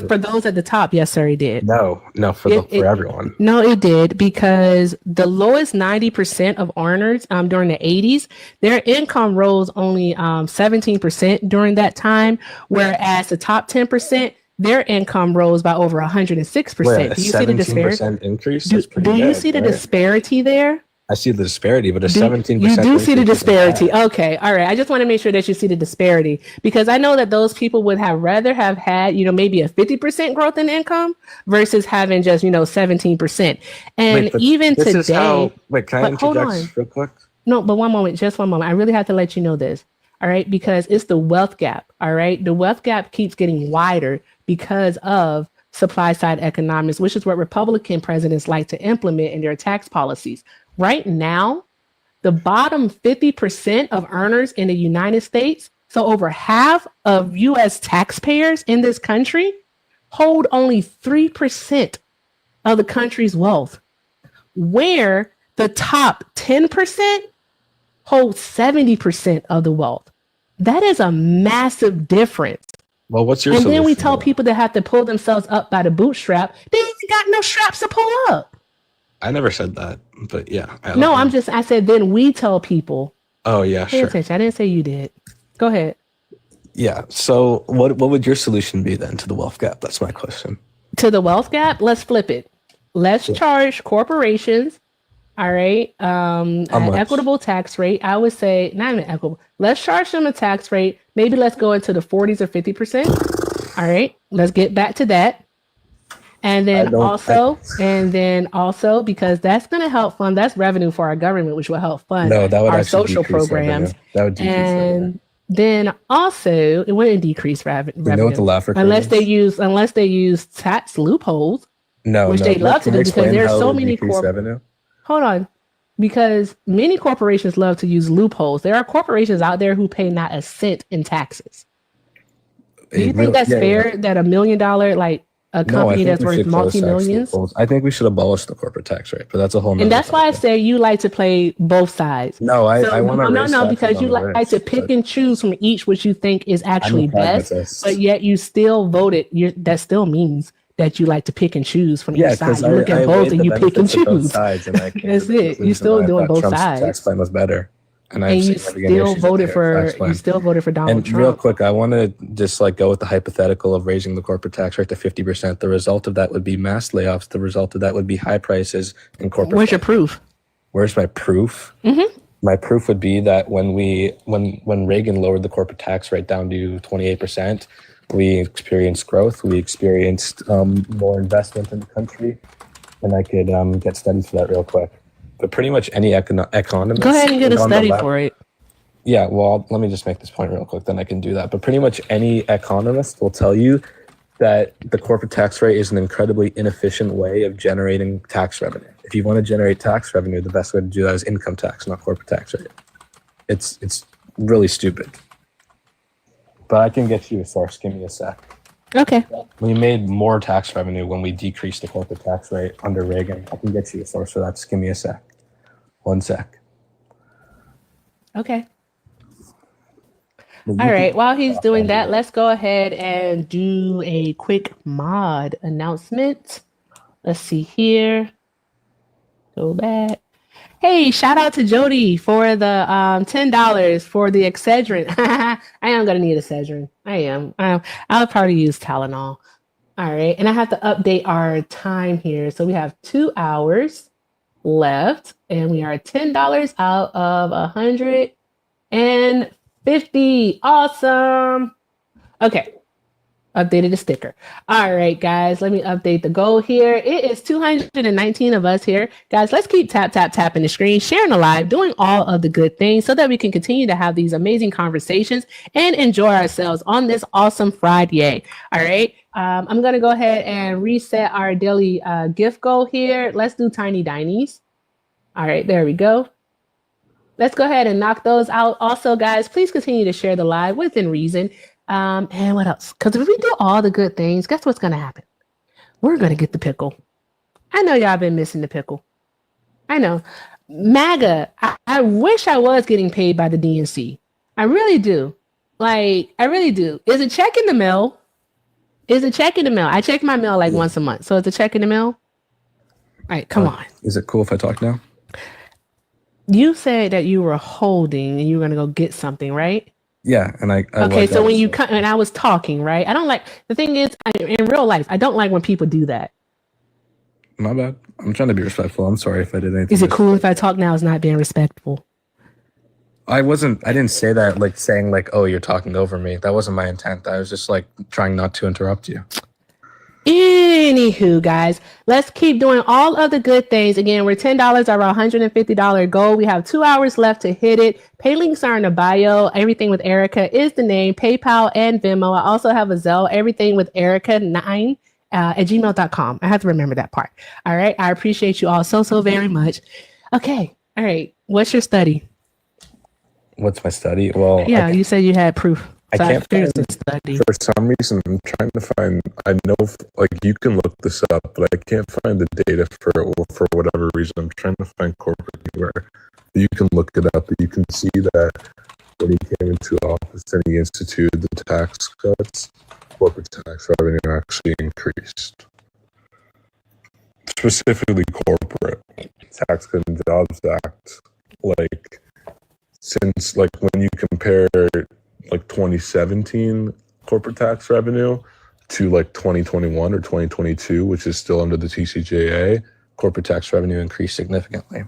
for those at the top, yes, sir, it did. No, for everyone. No, it did, because the lowest 90% of earners during the 80s, their income rose only 17% during that time, whereas the top 10%, their income rose by over 106%. Do you see the disparity? Increase? Do you see the disparity there? I see the disparity, but a 17%. You do see the disparity. Okay. All right. I just want to make sure that you see the disparity, because I know that those people would have rather have had, maybe a 50% growth in income versus having just, 17%. And even today. Can I interject real quick? No, but just one moment. I really have to let you know this. All right. Because it's the wealth gap. All right. The wealth gap keeps getting wider because of supply side economics, which is what Republican presidents like to implement in their tax policies. Right now, the bottom 50% of earners in the United States, so over half of U.S. taxpayers in this country, hold only 3% of the country's wealth, where the top 10% hold 70% of the wealth. That is a massive difference. Well, what's your solution? And then we tell though? people that have to pull themselves up by the bootstrap. They ain't got no straps to pull up. I never said that, but yeah. I said then we tell people Oh yeah, Pay sure. attention. I didn't say you did. Go ahead. Yeah. So what would your solution be then to the wealth gap? That's my question. To the wealth gap, let's flip it. Let's charge corporations, all right, an much? equitable tax rate. I would say not even equitable. Let's charge them a tax rate. Maybe let's go into the 40s or 50%. All right, let's get back to that. And then also, because that's going to help fund, that's revenue for our government, which will help fund No, that would our actually social decrease programs. revenue. That would decrease revenue. And then also, it wouldn't decrease revenue. You know what the laugh recording unless they use tax loopholes. No, which no. they love to Can do I because explain there's how it so would many decrease revenue? Hold on. Because many corporations love to use loopholes. There are corporations out there who pay not a cent in taxes. Do you think that's fair that $1 million, like a company that's worth multi-millions? I think we should abolish the corporate tax rate, but that's a whole nother And that's why I topic. say you like to play both sides. No, I want to no, because you like to pick and choose from each which you think is actually best, but yet you still voted. That still means that you like to pick and choose from each side. You look at both and you pick and choose. That's it. You're still doing both sides. Tax plan was better. And you still voted for Donald Trump. Real quick, I want to just go with the hypothetical of raising the corporate tax rate to 50%. The result of that would be mass layoffs. The result of that would be high prices in corporate. Where's your proof? Where's my proof? Mm-hmm. My proof would be that when Reagan lowered the corporate tax rate down to 28%, we experienced growth. We experienced more investment in the country, and I could get studies for that real quick. But pretty much any economist. Go ahead and get a study for it. Yeah, well, let me just make this point real quick, then I can do that. But pretty much any economist will tell you that the corporate tax rate is an incredibly inefficient way of generating tax revenue. If you want to generate tax revenue, the best way to do that is income tax, not corporate tax rate. It's really stupid. But I can get you a source. Give me a sec. Okay. We made more tax revenue when we decreased the corporate tax rate under Reagan. I can get you a source for that. Just give me a sec. 1 sec. Okay. All right. While he's doing that, let's go ahead and do a quick mod announcement. Let's see here. Go back. Hey, shout out to Jody for the $10 for the Excedrin. I am going to need Excedrin. I am. I'll probably use Tylenol. All right. And I have to update our time here. So we have 2 hours left and we are $10 out of 150. Awesome. Okay. Updated the sticker. All right, guys, let me update the goal here. It is 219 of us here. Guys, let's keep tapping the screen, sharing the live, doing all of the good things so that we can continue to have these amazing conversations and enjoy ourselves on this awesome Friday. All right. I'm going to go ahead and reset our daily gift goal here. Let's do Tiny Dinies. All right, there we go. Let's go ahead and knock those out. Also, guys, please continue to share the live within reason. And what else? Because if we do all the good things, guess what's going to happen? We're going to get the pickle. I know y'all been missing the pickle. I know. MAGA, I wish I was getting paid by the DNC. I really do. I really do. Is a check in the mail? I check my mail once a month. So it's a check in the mail? All right, come on. Is it cool if I talk now? You said that you were holding and you were going to go get something, right? Yeah, and I okay, so when you come and I was talking, right? I don't like the thing is in real life, I don't like when people do that. My bad. I'm trying to be respectful. I'm sorry if I did anything. Is it cool if I talk now is not being respectful? I didn't say that saying oh, you're talking over me. That wasn't my intent. I was just trying not to interrupt you. Anywho, guys, let's keep doing all of the good things. Again, we're $10 our $150 goal. We have 2 hours left to hit it. Pay links are in the bio. Everything with Erica is the name. PayPal and Venmo. I also have a Zelle. Everything with Erica9 at gmail.com. I have to remember that part. All right. I appreciate you all so very much. Okay. All right. What's your study? What's my study? Well, yeah, you said you had proof. I can't find, for some reason, I'm trying to find, I know, you can look this up, but I can't find the data for whatever reason. I'm trying to find corporate anywhere. You can look it up, but you can see that when he came into office and he instituted the tax cuts, corporate tax revenue actually increased. Specifically corporate. Tax Cut and Jobs Act, since like when you compare like 2017 corporate tax revenue to like 2021 or 2022, which is still under the TCJA, Corporate tax revenue increased significantly.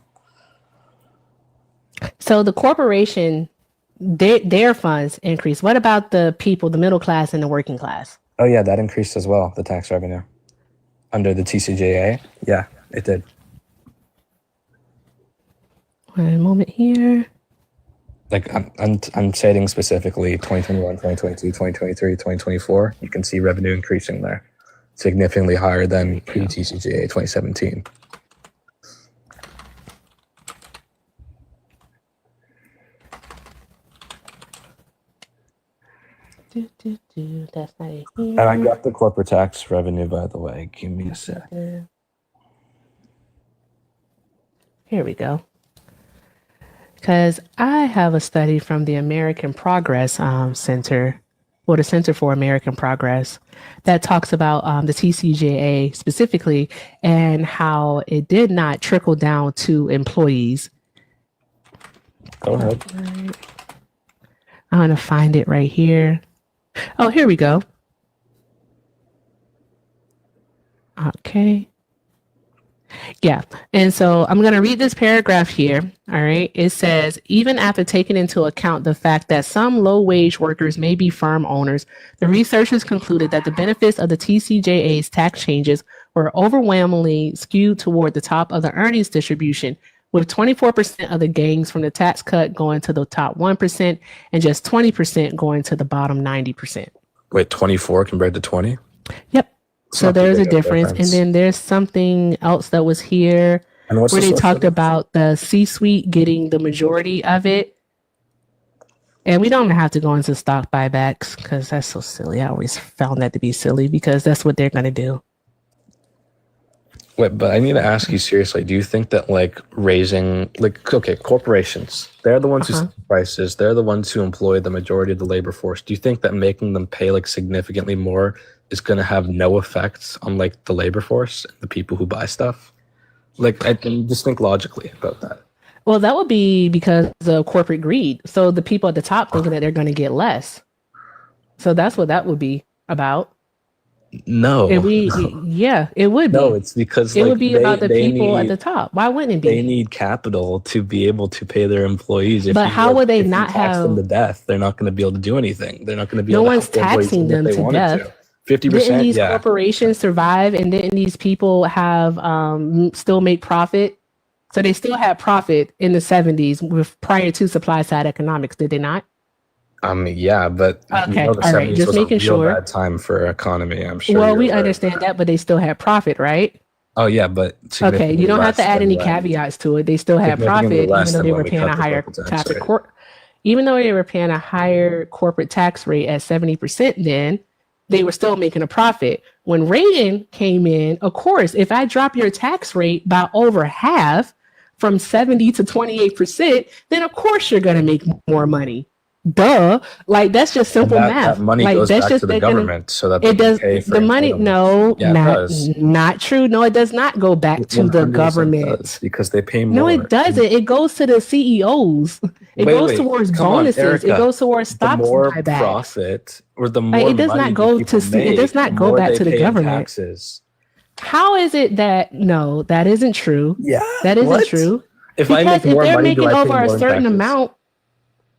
So the corporation, their funds increased. What about the people, the middle class and the working class? Oh yeah, that increased as well, the tax revenue. Under the TCJA, yeah, it did. One moment here. Like I'm stating specifically 2021, 2022, 2023, 2024. You can see revenue increasing there, significantly higher than pre-TCJA 2017. That's not it And I here. got the corporate tax revenue, by the way. Give me a sec. Here we go. Because I have a study from the American Progress Center, or the Center for American Progress, that talks about the TCJA specifically and how it did not trickle down to employees. Go ahead. I'm going to find it right here. Oh, here we go. Okay. Yeah. And so I'm going to read this paragraph here. All right. It says, even after taking into account the fact that some low wage workers may be firm owners, the researchers concluded that the benefits of the TCJA's tax changes were overwhelmingly skewed toward the top of the earnings distribution, with 24% of the gains from the tax cut going to the top 1% and just 20% going to the bottom 90%. Wait, 24 compared to 20? Yep. It's So not too there's a big of difference. And difference. then there's something else that was here And what's where the they source talked of it? about the C-suite getting the majority of it. And we don't have to go into stock buybacks because that's so silly. I always found that to be silly because that's what they're going to do. Wait, but I need to ask you seriously. Do you think that like raising, like, okay, corporations, they're the ones who set prices. They're the ones who employ the majority of the labor force. Do you think that making them pay like significantly more is going to have no effects on like the labor force and the people who buy stuff? Like, I just think logically about that. Well, that would be because of corporate greed. So the people at the top thinking that they're going to get less. So that's what that would be about. No. Yeah, it would be. No, it's because it like, would be about the people at the top. Why wouldn't it be? They need capital to be able to pay their employees. But how would they if not you tax them have- to death? They're not going to be able to do anything. They're not going to be No able to one's help their employees taxing even if them they to wanted death. 50%, Didn't these yeah. corporations survive and didn't these people have still make profit? So they still had profit in the 70s with prior to supply side economics, did they not? Yeah, but Okay, the all right, 70s just was making a real sure. bad time for economy. I'm sure. Well, you're we aware. understand that, but they still had profit, right? Oh yeah, but Okay, you don't have to add any less. caveats to it. They still had Significantly profit, less even though than they when were we paying cut a the higher corporate tax corporate rate. even though they were paying a higher corporate tax rate at 70%, then they were still making a profit. When Reagan came in, of course, if I drop your tax rate by over half from 70 to 28%, then of course you're going to make more money. Duh. Like that's just simple math. That money like goes that's back just to the they're gonna- government so that they It can does. pay for The money, entitlements. no, Yeah, it does. not true. No, it does not go back to the 100% government. does, because they pay more. No, it doesn't. It goes to the CEOs. It goes towards come on, bonuses. Erica. It goes towards The stock more buybacks. profit or the Like, more it does money not go people to it does make, not the go more back they to the pay in government. taxes. How is it that no, that isn't true? Yeah, That isn't what? true. If Because I make if more they're money, do making I pay over more a in certain taxes? amount,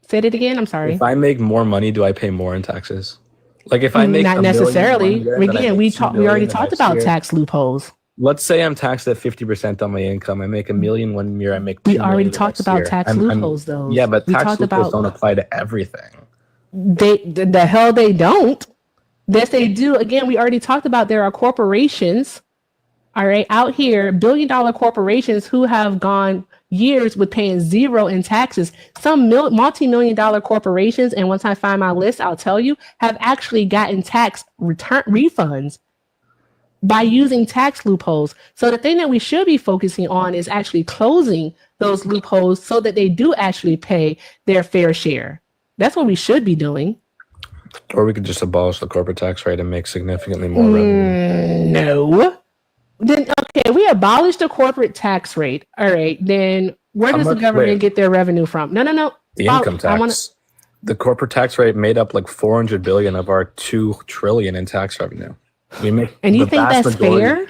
say it again. I'm sorry. If I make more money, do I pay more in taxes? Like if I make Not $1 million necessarily. one year, then I Again, make we $2 already million the talked next about year. tax loopholes. Let's say I'm taxed at 50% on my income. I make $1 million one year. I make $2 We already million the talked next about year. tax loopholes, though. Yeah, but We tax talked loopholes about- don't apply to everything. The hell they don't. Yes, they do. Again, we already talked about there are corporations, all right, out here, billion-dollar corporations who have gone years with paying zero in taxes. Some multi-million-dollar corporations, and once I find my list, I'll tell you, have actually gotten tax return refunds by using tax loopholes. So the thing that we should be focusing on is actually closing those loopholes so that they do actually pay their fair share. That's what we should be doing. Or we could just abolish the corporate tax rate and make significantly more revenue. No. Then okay, we abolished the corporate tax rate. All right, then where How does the much- government wait. get their revenue from? No. The Oh, income I wanna- tax. The corporate tax rate made up like 400 billion of our 2 trillion in tax revenue. We make And you the think vast that's majority- fair?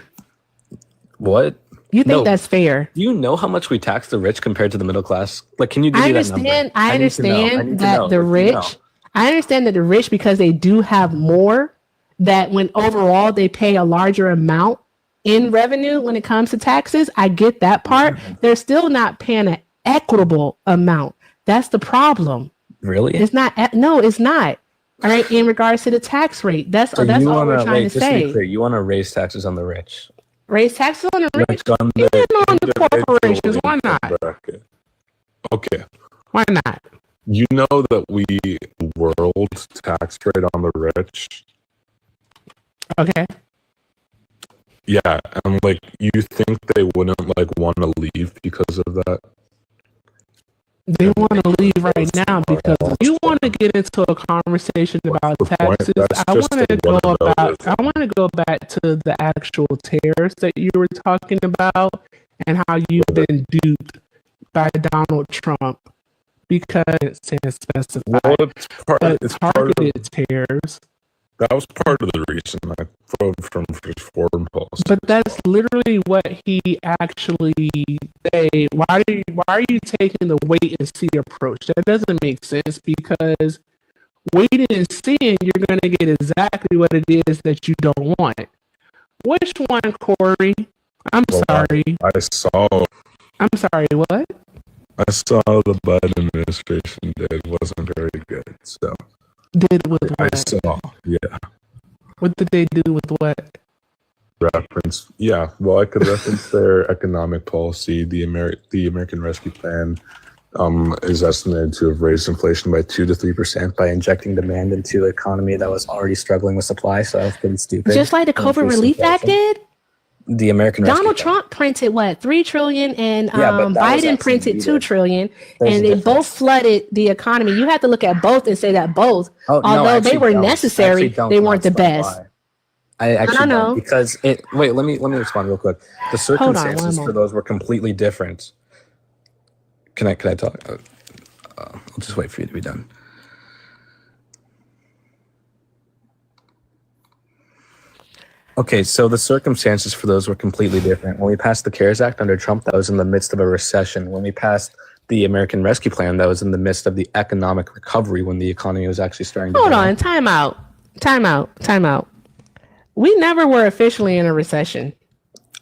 What? You think No. that's fair? Do you know how much we tax the rich compared to the middle class? Like, can you give I me that number? understand. I need to know. I understand need to that know. the Like, you know. rich. I understand that the rich, because they do have more, that when overall they pay a larger amount in revenue when it comes to taxes. I get that part. They're still not paying an equitable amount. That's the problem. Really? It's not. No, it's not. All right. In regards to the tax rate, that's So all you we're wanna, trying like, to just to be say. clear, you want to raise taxes on the rich? Raise taxes on the rich Like on the and on the Individual corporations. Why income not? bracket. Okay. Why not? You know that we world tax rate on the rich. Okay. Yeah, and like you think they wouldn't like want to leave because of that? They want to leave right now because you want to get into a conversation about What's the point? taxes. That's I just want to one go of those, about. isn't I it? want to go back to the actual tariffs that you were talking about and how you've been duped by Donald Trump because it's specified, Well, it's part. but It's part of. targeted tariffs. That was part of the reason I voted from his foreign policy. But that's literally what he actually say. Why are you taking the wait and see approach? That doesn't make sense because waiting and seeing, you're going to get exactly what it is that you don't want. Which one, Corey? I'm Well, sorry. I saw. I'm sorry. What? I saw the Biden administration did wasn't very good. So Did with I what? saw. Yeah. What did they do with what? Reference. Yeah. Well, I could reference their economic policy. The American Rescue Plan is estimated to have raised inflation by 2 to 3%. by injecting demand into the economy that was already struggling with supply. So that's pretty stupid. Just like the COVID Increase Relief Act inflation. did. The American Rescue Donald Plan. Trump printed what, 3 trillion, and Yeah, but that was Biden actually printed 2 needed. trillion, There's and a they difference. both flooded the economy. You have to look at both and say that both, Oh, no, I although actually they were don't. I necessary, actually don't, they and weren't I'll the explain best. why. I actually know. don't, because it. Wait, let me respond real quick. The Hold on, one circumstances for moment. those were completely different. Can I talk? I'll just wait for you to be done. Okay, so the circumstances for those were completely different. When we passed the CARES Act under Trump, that was in the midst of a recession. When we passed the American Rescue Plan, that was in the midst of the economic recovery when the economy was actually starting to Hold grow. on, time out. We never were officially in a recession.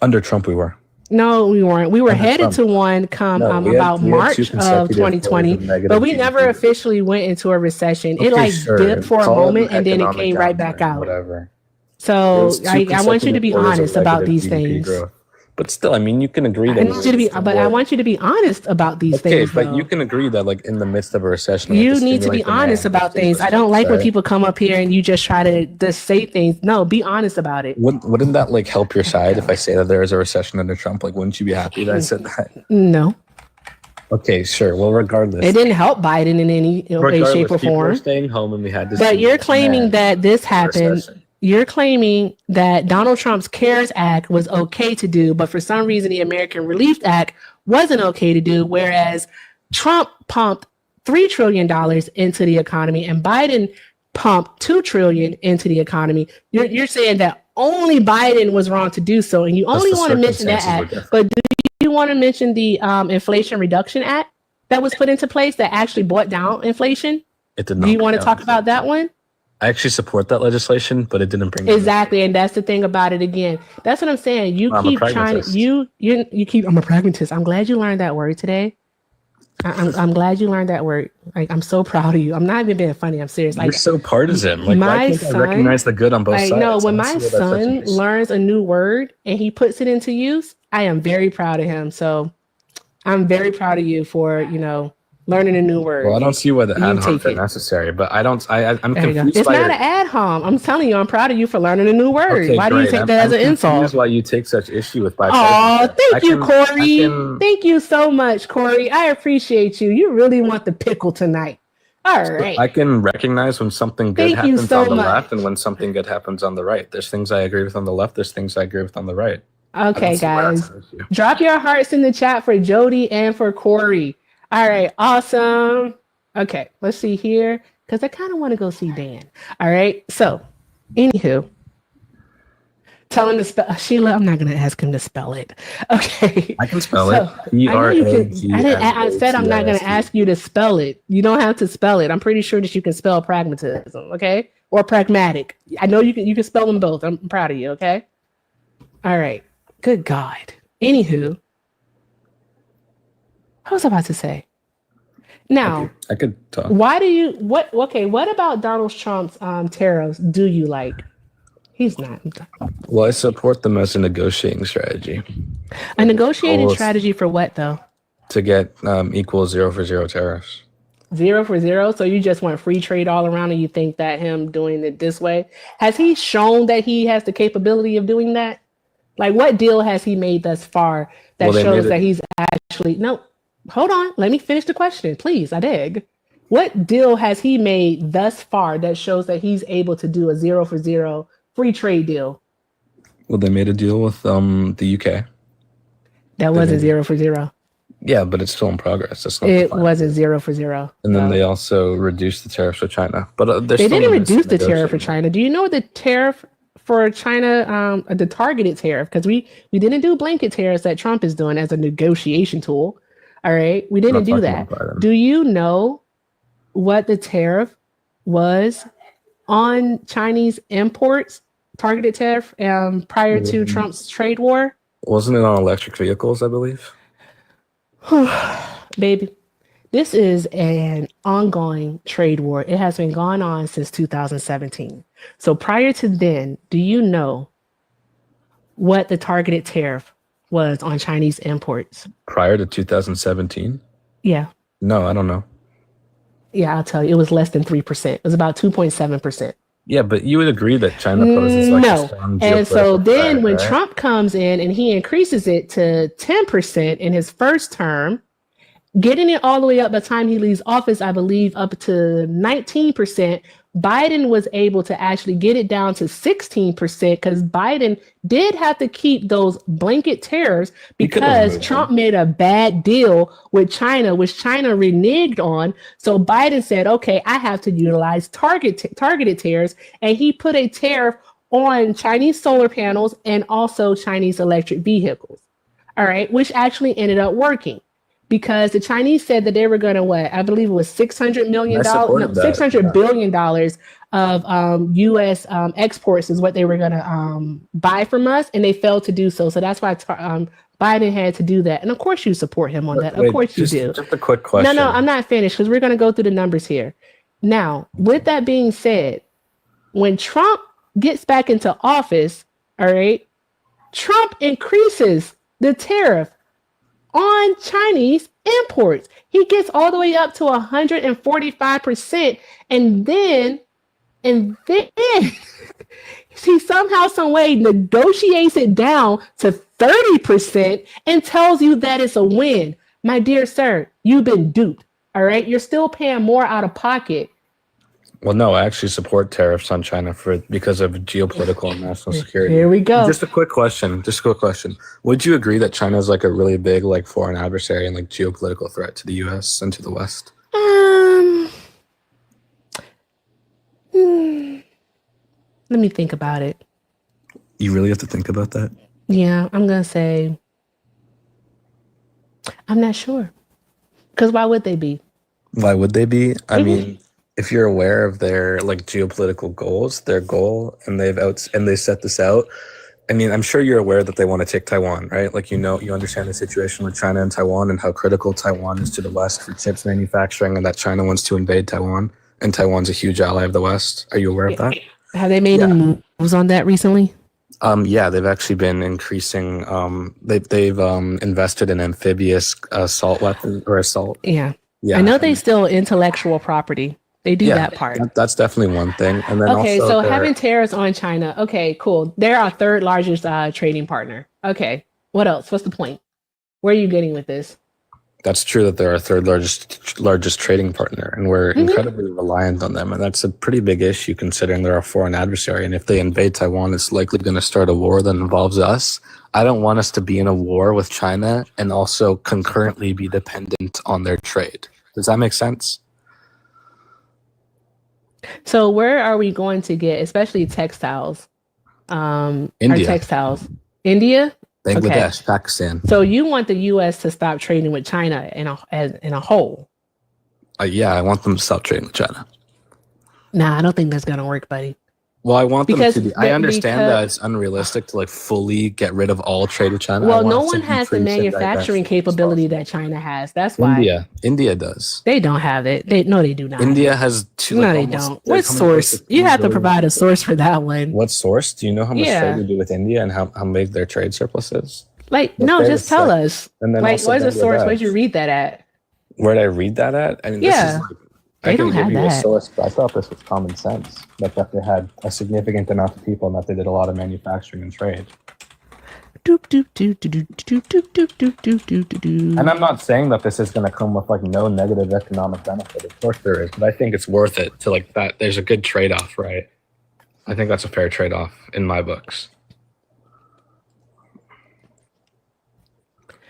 Under Trump, we were. No, we weren't. We were Under headed Trump. to one come No, we had- about we had March two of consecutive 2020, quarters of negative but we GDP. never officially went into a recession. Okay, It like sure. dipped for a Call it an moment and then it economic came right back downturn, out. Whatever. So It was two I want you to consecutive be quarters of honest about negative these GDP things. growth. But still, I mean, you can agree I that. need you to be, but I want you to be honest about these Okay, things. but though. you can agree that, like, in the midst of a recession, we have You need to be stimulate demand, honest about which is things. I don't like when right? people come up here and you just try to just say things. No, be honest about it. Wouldn't that like help your side if I say that there is a recession under Trump? Like, wouldn't you be happy that I said that? No, Okay, sure. Well, regardless, it didn't help Biden in any way, shape, or people were form. staying home, and we had to. But you're stimulate claiming demand that this in a happened. recession. You're claiming that Donald Trump's CARES Act was okay to do, but for some reason the American Relief Act wasn't okay to do, whereas Trump pumped $3 trillion into the economy and Biden pumped $2 trillion into the economy. You're saying that only Biden was wrong to do so, and you only the want to mention that circumstances were act. But do you want to mention the Inflation Reduction Act that was put into place that actually brought down inflation? It did not. Do you want to bring talk down about that one? I actually support that legislation, but it didn't bring down Exactly, and that's the thing about it. Again, that's what I'm saying. You I'm a keep trying pragmatist. to you keep. I'm a pragmatist. I'm glad you learned that word today. I'm glad you learned that word. Like, I'm so proud of you. I'm not even being funny. I'm serious. You're Like, so partisan. Like, my why can't son- I recognize the good on both like sides? no, when I don't my see where that son touches. learns a new word and he puts it into use, I am very proud of him. So I'm very proud of you for learning a new word. Well, I don't see why the You ad homs take are it. necessary, but I'm There you go. confused It's by not your. an ad hom. I'm telling you, I'm proud of you for learning a new word. Okay, Why do you great. take that as an confused insult? Why you take such issue with Oh, bipartisanship. thank you, Corey. I can- Thank you so much, Corey. I appreciate you. You really want the pickle tonight. All right. I can recognize when something good Thank you happens so on the much. left and when something good happens on the right. There's things I agree with on the left. There's things I agree with on the right. I Okay, don't see why that's guys. an issue. Drop your hearts in the chat for Jody and for Corey. All right. Awesome. Okay, let's see here because I kind of want to go see Dan. All right. So, anywho, tell him to spell Sheila. I'm not going to ask him to spell it. Okay. I can spell So, it. I know you can. I said I'm not going to Peragmaticism. ask you to spell it. You don't have to spell it. I'm pretty sure that you can spell pragmatism. Okay, or pragmatic. I know you can. You can spell them both. I'm proud of you. Okay. All right. Good God. Anywho, what was I about to say? Now, I could talk. why do you what? Okay, what about Donald Trump's tariffs? Do you like? He's not Well, I support them as a negotiating strategy a negotiating Goals. strategy for what though? to get equal 0 for 0 tariffs. 0 for 0. So you just want free trade all around, and you think that him doing it this way has he shown that he has the capability of doing that? Like, what deal has he made thus far that Well, they shows made that it- he's actually no? Hold on, let me finish the question, please. I beg. What deal has he made thus far that shows that he's able to do a 0 for 0 free trade deal? Well, they made a deal with the UK. That wasn't 0 for 0. Yeah, but it's still in progress. That's not the It final. wasn't 0 for 0. And then No. they also reduced the tariffs for China. But They didn't reduce the tariff for China. Do you know the tariff for China, the targeted tariff? Because we didn't do blanket tariffs that Trump is doing as a negotiation tool. All right, we didn't do that. Do you know what the tariff was on Chinese imports, targeted tariff, prior to Trump's trade war? Wasn't it on electric vehicles, I believe? Baby, this is an ongoing trade war. It has been going on since 2017. So prior to then, do you know what the targeted tariff was on Chinese imports? Prior to 2017? Yeah. No, I don't know. Yeah, I'll tell you. It was less than 3%. It was about 2.7%. Yeah, but you would agree that China poses like a No. strong And so geopolitical then threat, when right? Trump comes in and he increases it to 10% in his first term, getting it all the way up by the time he leaves office, I believe up to 19%, Biden was able to actually get it down to 16% because Biden did have to keep those blanket tariffs because Trump made a bad deal with China, which China reneged on. So Biden said, okay, I have to utilize targeted tariffs. And he put a tariff on Chinese solar panels and also Chinese electric vehicles. All right, which actually ended up working. Because the Chinese said that they were going to what? I believe it was $600 million, $600 billion of U.S. Exports is what they were going to buy from us, and they failed to do so. So that's why Biden had to do that. And of course, you support him on that. Of course, you do. Just a quick question. No, I'm not finished because we're going to go through the numbers here. Now, with that being said, when Trump gets back into office, all right, Trump increases the tariff on Chinese imports. He gets all the way up to 145%. And then he somehow, some way negotiates it down to 30% and tells you that it's a win. My dear sir, you've been duped. All right. You're still paying more out of pocket. Well, no, I actually support tariffs on China because of geopolitical and national security. Here we go. Just a quick question. Would you agree that China is like a really big like foreign adversary and like geopolitical threat to the U.S. and to the West? Let me think about it. You really have to think about that. Yeah, I'm gonna say I'm not sure. Because why would they be? Why would they be? I mean, if you're aware of their like geopolitical goals, their goal, and they set this out. I mean, I'm sure you're aware that they want to take Taiwan, right? Like, you understand the situation with China and Taiwan and how critical Taiwan is to the West for chips manufacturing, and that China wants to invade Taiwan, and Taiwan's a huge ally of the West. Are you aware of that? Have they made any moves on that recently? Yeah, they've actually been increasing. They've invested in amphibious assault weapons or assault. Yeah. Yeah, I know they steal intellectual property. They do that part. That's definitely one thing. And then Okay, also so having tariffs on China. Okay, cool. They're our third largest trading partner. Okay, what else? What's the point? Where are you getting with this? That's true that they're our third largest trading partner, and we're incredibly reliant on them. And that's a pretty big issue considering they're a foreign adversary. And if they invade Taiwan, it's likely going to start a war that involves us. I don't want us to be in a war with China and also concurrently be dependent on their trade. Does that make sense? So where are we going to get, especially textiles? Our India. textiles. India? Bangladesh, Pakistan. So you want the U.S. to stop trading with China in a whole? Yeah, I want them to stop trading with China. Nah, I don't think that's gonna work, buddy. Well, I want them Because to. I understand that it's unrealistic to like fully get rid of all trade with China. Well, no one has the manufacturing capability that China has. That's why India does. they don't have it. They do not. India has two. No, they don't. What source? You have to provide a source for that one. What source? Do you know how much Yeah. trade we do with India and how big their trade surplus is? Like, What no, they just would tell say. us. And then Like, also where's the source? Bangladesh. Where'd you read that at? Where did I read that at? I mean, Yeah. this is like, They I can don't give have you a that. source, but I thought this was common sense. That they had a significant amount of people and that they did a lot of manufacturing and trade. Doop, doop, doop, doop, doop, doop, doop, doop, doop, doop, doop. And I'm not saying that this is going to come with like no negative economic benefit. Of course there is, but I think it's worth it to like that. There's a good trade-off, right? I think that's a fair trade-off in my books.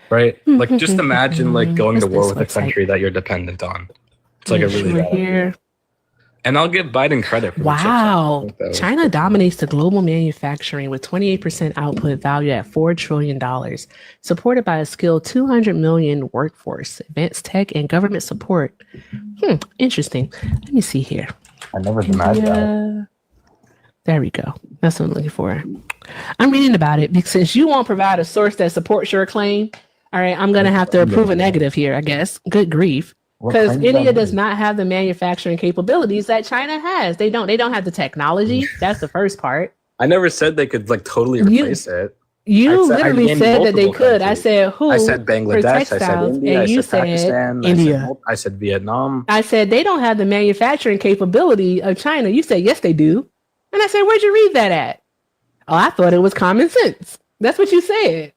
Right? Like just imagine like going to war with a country that you're dependent on. It's like a really bad idea. here. And I'll give Biden credit for the chips. I Wow. think that was China pretty dominates the global manufacturing with 28% output valued at $4 trillion, supported by a skilled 200 million workforce, advanced tech, and government support. Interesting. Let me see here. I never imagined that. Yeah. There we go. That's what I'm looking for. I'm reading about it because since you won't provide a source that supports your claim, all right, I'm going to have to approve a negative here, I guess. Good grief. What Because claim does India that does mean? not have the manufacturing capabilities that China has. They don't have the technology. That's the first part. I never said they could like totally You- replace it. You I literally named said that they multiple could. I countries. said who? I said Bangladesh, I said textiles, India, I and you said Pakistan, India. I said Vietnam. I said they don't have the manufacturing capability of China. You said yes, they do. And I said, where'd you read that at? Oh, I thought it was common sense. That's what you said.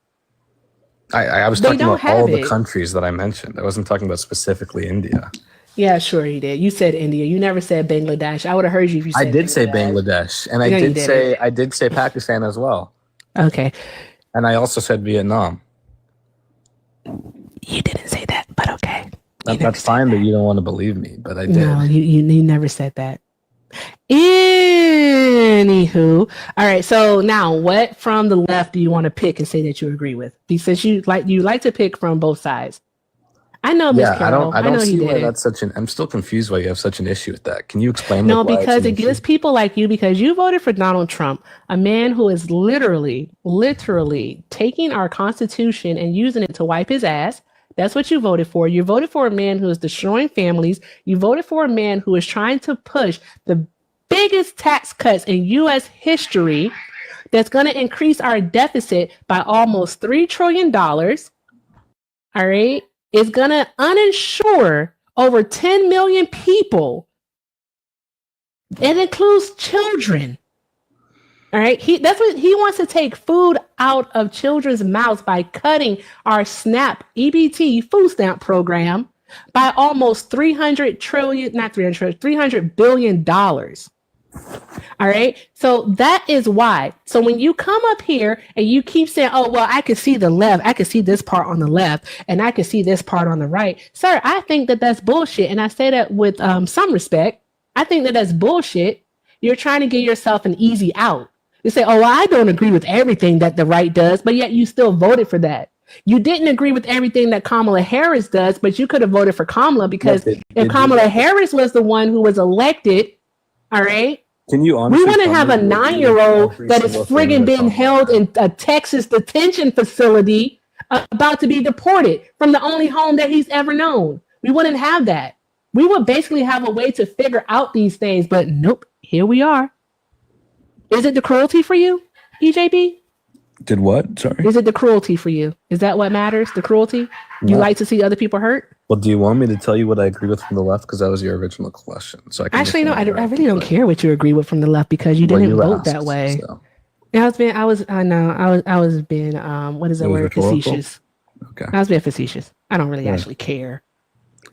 I was They talking don't about all have the it. countries that I mentioned. I wasn't talking about specifically India. Yeah, sure you did. You said India. You never said Bangladesh. I would have heard you if you said I did say Bangladesh, and No, I you did say Pakistan as well, Okay. and I also said Vietnam. You didn't say that, but okay. That's fine that you don't want to believe me, but I did. No, you never said that. Anywho, all right. So now, what from the left do you want to pick and say that you agree with? Because you like to pick from both sides. I know, Miss Yeah, Carol. I don't know see you why did it. that's such an. I'm still confused why you have such an issue with that. Can you explain? No, like, why it's because an it gives issue? people like you, because you voted for Donald Trump, a man who is literally taking our Constitution and using it to wipe his ass. That's what you voted for. You voted for a man who is destroying families. You voted for a man who is trying to push the biggest tax cuts in U.S. history that's going to increase our deficit by almost $3 trillion. All right. It's going to uninsure over 10 million people. It includes children. All right. That's what he wants to take food out of children's mouths by cutting our SNAP EBT food stamp program by almost $300 billion. All right. So that is why. So when you come up here and you keep saying, oh, well, I can see the left, I can see this part on the left, and I can see this part on the right. Sir, I think that that's bullshit. And I say that with some respect. I think that that's bullshit. You're trying to give yourself an easy out. You say, oh, well, I don't agree with everything that the right does, but yet you still voted for that. You didn't agree with everything that Kamala Harris does, but you could have voted for Kamala because if Kamala Harris was the one who was elected, all right, Can you we want to have a 9-year-old that is friggin' being held in a Texas detention facility about to be deported from the only home that he's ever known. We wouldn't have that. We would basically have a way to figure out these things, but nope, here we are. Is it the cruelty for you, EJB? Did what? Sorry. Is it the cruelty for you? Is that what matters? The cruelty? You No. like to see other people hurt? Well, do you want me to tell you what I agree with from the left? Because that was your original question. So I can Actually, no, I defend really don't care what you agree with from the left because you Well, didn't you vote asked, that way. so, I was being what is the It was word? rhetorical? Facetious. okay. I was being facetious. I don't really Yeah. actually care.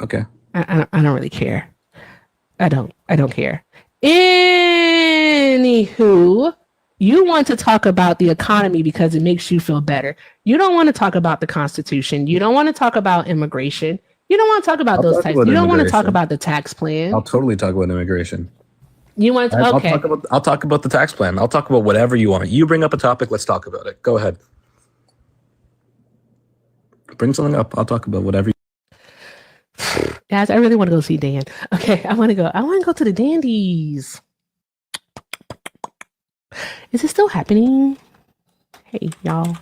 Okay. I don't really care. I don't care. Anywho, you want to talk about the economy because it makes you feel better. You don't want to talk about the Constitution. You don't want to talk about immigration. You don't want to talk about I'll those talk types. about You don't want to talk immigration. about the tax plan. I'll totally talk about immigration. You want to, okay. I'll talk about the tax plan. I'll talk about whatever you want. You bring up a topic, let's talk about it. Go ahead. Bring something up. I'll talk about whatever. Guys, I really want to go see Dan. Okay, I want to go to the Dandies. Is it still happening? Hey, y'all.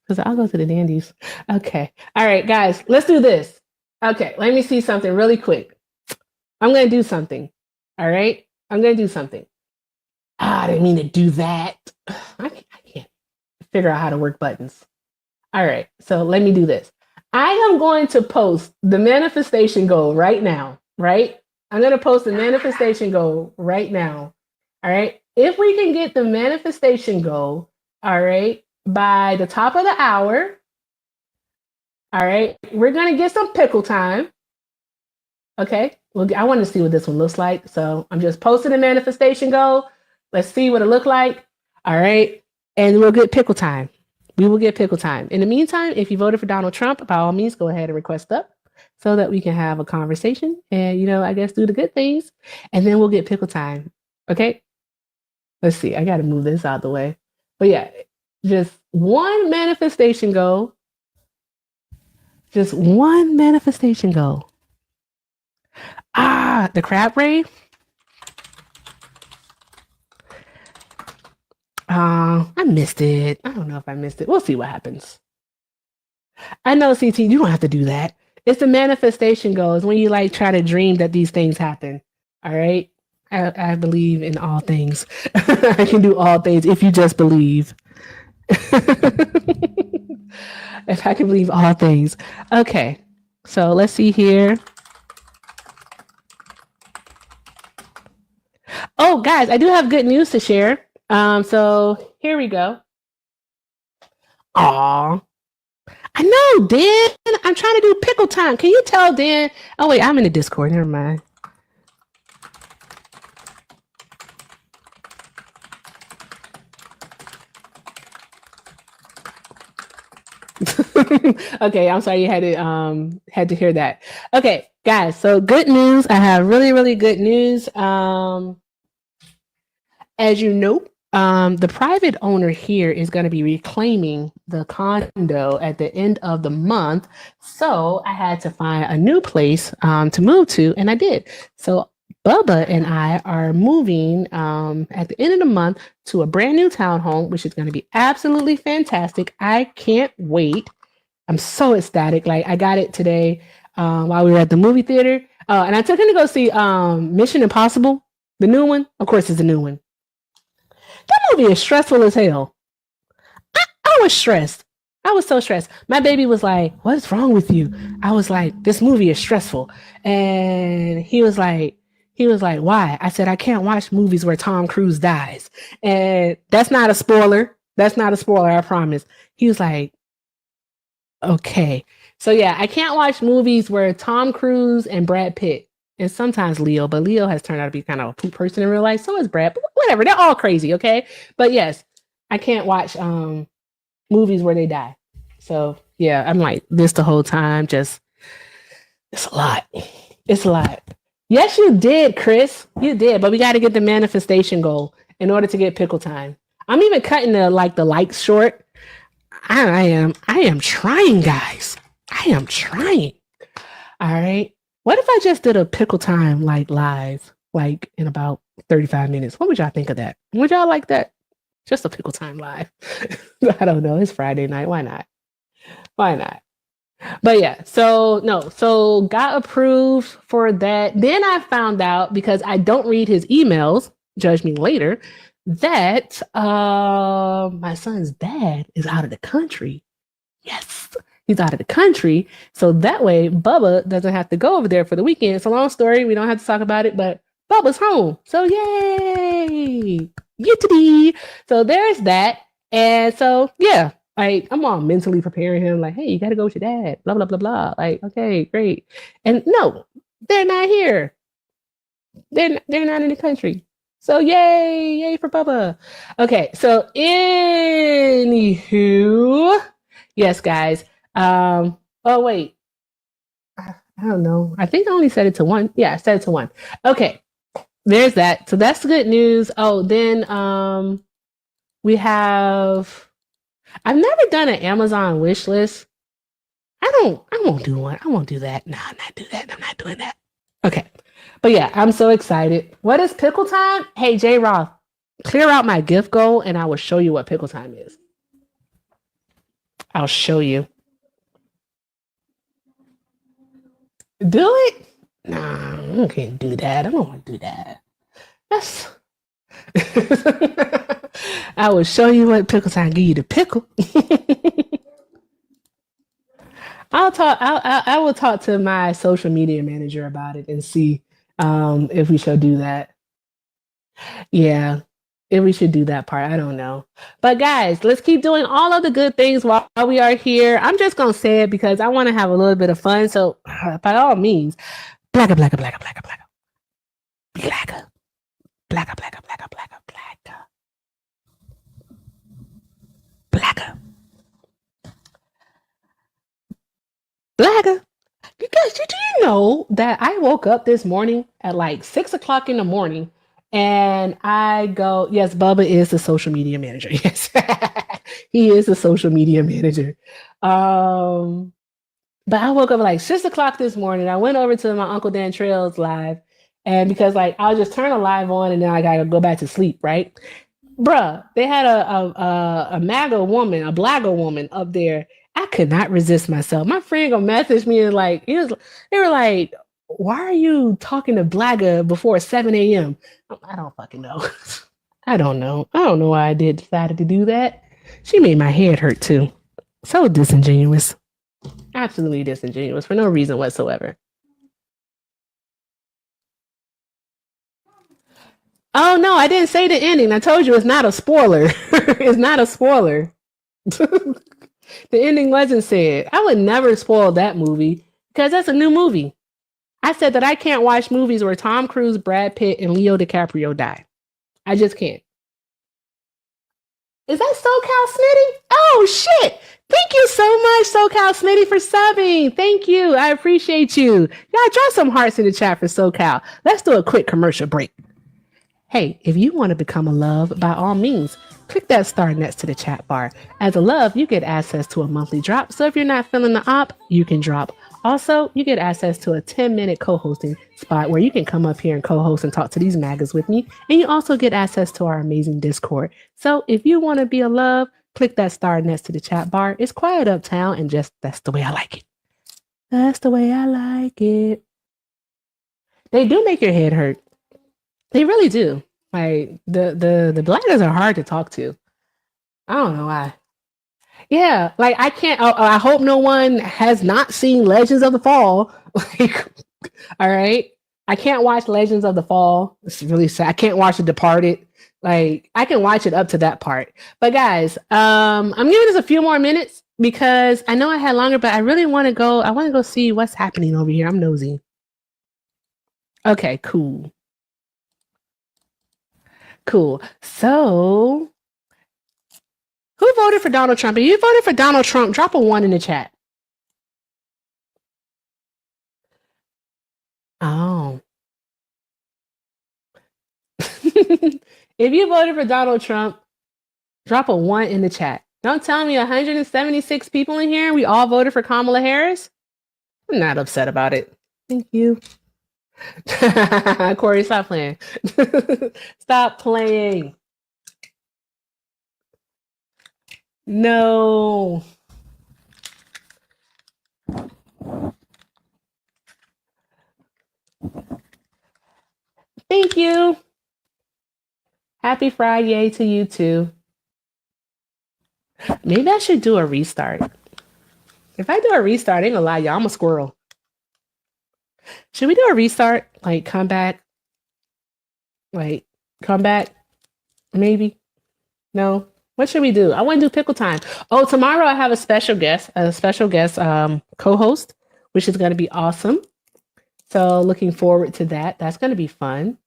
Because I'll go to the Dandies. Okay. All right, guys, let's do this. Okay, let me see something really quick. I'm going to do something. All right? I'm going to do something. I didn't mean to do that. I can't figure out how to work buttons. All right, so let me do this. I am going to post the manifestation goal right now, right? I'm going to post the manifestation goal right now. All right. If we can get the manifestation goal, all right, by the top of the hour, all right, we're going to get some pickle time. Okay. Well, I want to see what this one looks like. So I'm just posting the manifestation goal. Let's see what it looked like. All right. And we'll get pickle time. We will get pickle time. In the meantime, if you voted for Donald Trump, by all means, go ahead and request up so that we can have a conversation and, I guess do the good things. And then we'll get pickle time. Okay. Let's see. I got to move this out the way. But yeah, just one manifestation goal. Just one manifestation goal. The crab rave. I missed it. I don't know if I missed it. We'll see what happens. I know, CT, you don't have to do that. It's the manifestation goals when you try to dream that these things happen. All right. I believe in all things. I can do all things if you just believe. If I can believe all things. Okay. So let's see here. Oh, guys, I do have good news to share. So here we go. Aw. I know, Dan. I'm trying to do pickle time. Can you tell Dan? Oh, wait, I'm in the Discord. Never mind. Okay, I'm sorry you had to hear that. Okay, guys, so good news. I have really, really good news. As you know, the private owner here is going to be reclaiming the condo at the end of the month. So I had to find a new place to move to, and I did. So Bubba and I are moving at the end of the month to a brand new townhome, which is going to be absolutely fantastic. I can't wait. I'm so ecstatic. I got it today while we were at the movie theater. And I took him to go see Mission Impossible, the new one. Of course, it's a new one. That movie is stressful as hell. I was stressed. I was so stressed. My baby was like, "What's wrong with you?" I was like, "This movie is stressful." And he was like, "Why?" I said, "I can't watch movies where Tom Cruise dies." And that's not a spoiler. That's not a spoiler, I promise. He was like, "Okay." So yeah, I can't watch movies where Tom Cruise and Brad Pitt, and sometimes Leo, but Leo has turned out to be kind of a poop person in real life. So is Brad, but whatever. They're all crazy, okay? But yes, I can't watch movies where they die. So yeah, I'm like this the whole time. Just it's a lot. It's a lot. Yes, you did, Chris. You did, but we got to get the manifestation goal in order to get pickle time. I'm even cutting the likes short. I am trying, guys. I am trying. All right. What if I just did a pickle time live, in about 35 minutes? What would y'all think of that? Would y'all like that? Just a pickle time live. I don't know. It's Friday night. Why not? Why not? But yeah, so got approved for that. Then I found out, because I don't read his emails, judge me later, that my son's dad is out of the country. Yes, he's out of the country. So that way Bubba doesn't have to go over there for the weekend. It's a long story. We don't have to talk about it, but Bubba's home. So yay! Yittity! So there's that. And so yeah, I'm all mentally preparing him, hey, you gotta go with your dad, blah, blah, blah, blah. Okay, great. And no, they're not here. They're not in the country. So yay for Bubba. Okay, so anywho, yes, guys. Oh wait, I don't know. I think I only set it to 1. Yeah, I set it to 1. Okay. There's that. So that's good news. Oh, then we have I've never done an Amazon wish list. I won't do one. I won't do that. No, I'm not doing that. I'm not doing that. Okay. But yeah, I'm so excited. What is pickle time? Hey, J Roth, clear out my gift goal and I will show you what pickle time is. I'll show you. Do it? Nah, I can't do that. I don't want to do that. That's I will show you what pickle time. Give you the pickle. I will talk to my social media manager about it and see if we shall do that. Yeah, if we should do that part. I don't know. But guys, let's keep doing all of the good things while we are here. I'm just gonna say it because I want to have a little bit of fun. So by all means, blacka, blacka, blacka, blacka, blacka. Blacka. Blacka, blacka, blacka, blacka, blacka. Blacka. Blacka. You guys, did you know that I woke up this morning at like 6:00 in the morning and I go, yes, Bubba is the social media manager. Yes, he is the social media manager. But I woke up at like 6:00 this morning. I went over to my Uncle Dan Trails live. And because like I'll just turn a live on and then I gotta go back to sleep, right? Bruh, they had a MAGA woman, a blagger woman up there. I could not resist myself. My friend gonna message me and like they were like, why are you talking to blagger before 7 a.m.? I don't fucking know. I don't know. I don't know why I decided to do that. She made my head hurt too. So disingenuous. Absolutely disingenuous for no reason whatsoever. Oh no, I didn't say the ending. I told you it's not a spoiler. It's not a spoiler. The ending wasn't said. I would never spoil that movie because that's a new movie. I said that I can't watch movies where Tom Cruise, Brad Pitt, and Leo DiCaprio die. I just can't. Is that SoCal Smitty? Oh shit! Thank you so much, SoCal Smitty, for subbing. Thank you. I appreciate you. Y'all drop some hearts in the chat for SoCal. Let's do a quick commercial break. Hey, if you want to become a love, by all means, click that star next to the chat bar. As a love, you get access to a monthly drop. So if you're not feeling the op, you can drop. Also, you get access to a 10-minute co-hosting spot where you can come up here and co-host and talk to these maggots with me. And you also get access to our amazing Discord. So if you want to be a love, click that star next to the chat bar. It's quiet uptown and just that's the way I like it. That's the way I like it. They do make your head hurt. They really do. Like the blackers are hard to talk to. I don't know why. Yeah, like I can't. I hope no one has not seen Legends of the Fall. Like, all right, I can't watch Legends of the Fall. It's really sad. I can't watch The Departed. Like I can watch it up to that part. But guys, I'm giving this a few more minutes because I know I had longer, but I really want to go. I want to go see what's happening over here. I'm nosy. Okay, cool. Cool. So, who voted for Donald Trump? If you voted for Donald Trump, drop a 1 in the chat. Oh. If you voted for Donald Trump, drop a 1 in the chat. Don't tell me 176 people in here, we all voted for Kamala Harris. I'm not upset about it. Thank you. Corey, stop playing. Stop playing. No. Thank you. Happy Friday to you too. Maybe I should do a restart. If I do a restart, I ain't gonna lie, y'all, I'm a squirrel. Should we do a restart? Like come back? Like come back? Maybe? No? What should we do? I want to do pickle time. Oh, tomorrow I have a special guest co-host, which is going to be awesome. So looking forward to that. That's going to be fun.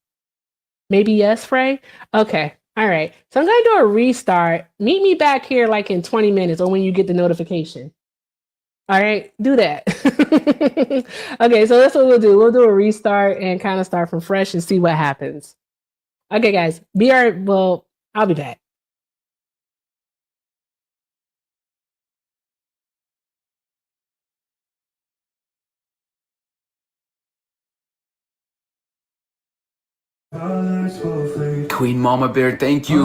Maybe yes, Frey? Okay. All right. So I'm going to do a restart. Meet me back here like in 20 minutes or when you get the notification. All right, do that. Okay, so that's what we'll do. We'll do a restart and kind of start from fresh and see what happens. Okay, guys, well, I'll be back. Queen Mama Bear, thank you.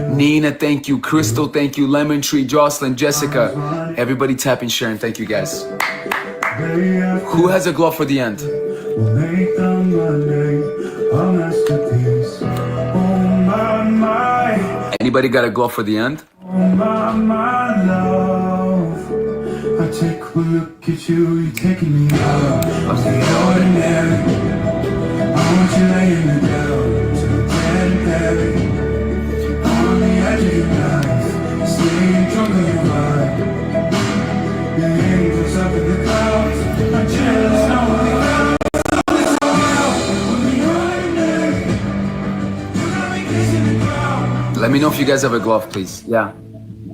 Nina, thank you. Crystal, thank you. Lemon Tree, Jocelyn, Jessica. Everybody tap and share and thank you guys. Who has a glove for the end? Anybody got a glove for the end? I take a look at you, you're taking me out of the ordinary. I want you laying me down to the dead. On the edge of your knife, staying drunk on your mind. The angels up in the clouds, I'm jealous, no one Let me know if you guys have a glove, please. Yeah.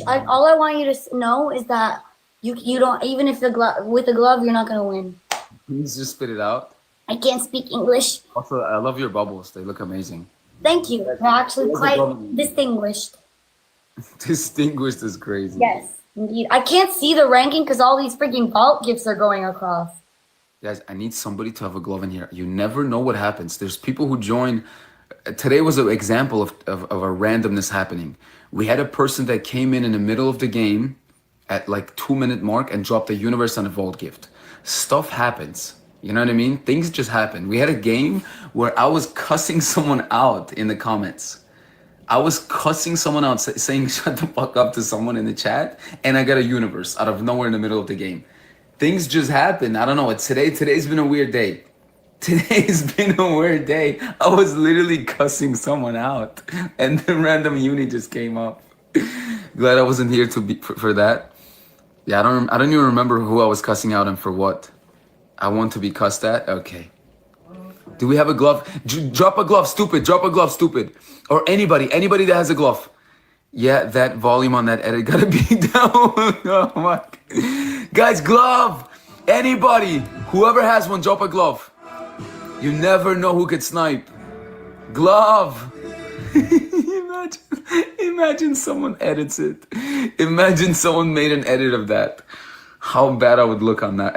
Like, all I want you to know is that you don't, even if with a glove, you're not gonna win. Please just spit it out. I can't speak English. Also, I love your bubbles. They look amazing. Thank you. They're actually quite distinguished. Distinguished is crazy. Yes, indeed. I can't see the ranking because all these freaking vault gifts are going across. Guys, I need somebody to have a glove in here. You never know what happens. There's people who join. Today was an example of a randomness happening. We had a person that came in the middle of the game at like 2-minute mark and dropped a universe and a vault gift. Stuff happens. You know what I mean? Things just happen. We had a game where I was cussing someone out in the comments. I was cussing someone out, saying shut the fuck up to someone in the chat, and I got a universe out of nowhere in the middle of the game. Things just happen. I don't know. Today's been a weird day. Today's been a weird day. I was literally cussing someone out, and the random uni just came up. Glad I wasn't here for that. Yeah, I don't even remember who I was cussing out and for what. I want to be cussed at? Okay. Do we have a glove? Drop a glove, stupid. Drop a glove, stupid. Or anybody that has a glove. Yeah, that volume on that edit gotta be down. Oh my. Guys, glove. Anybody. Whoever has one, drop a glove. You never know who could snipe. Glove. Imagine someone edits it. Imagine someone made an edit of that. How bad I would look on that.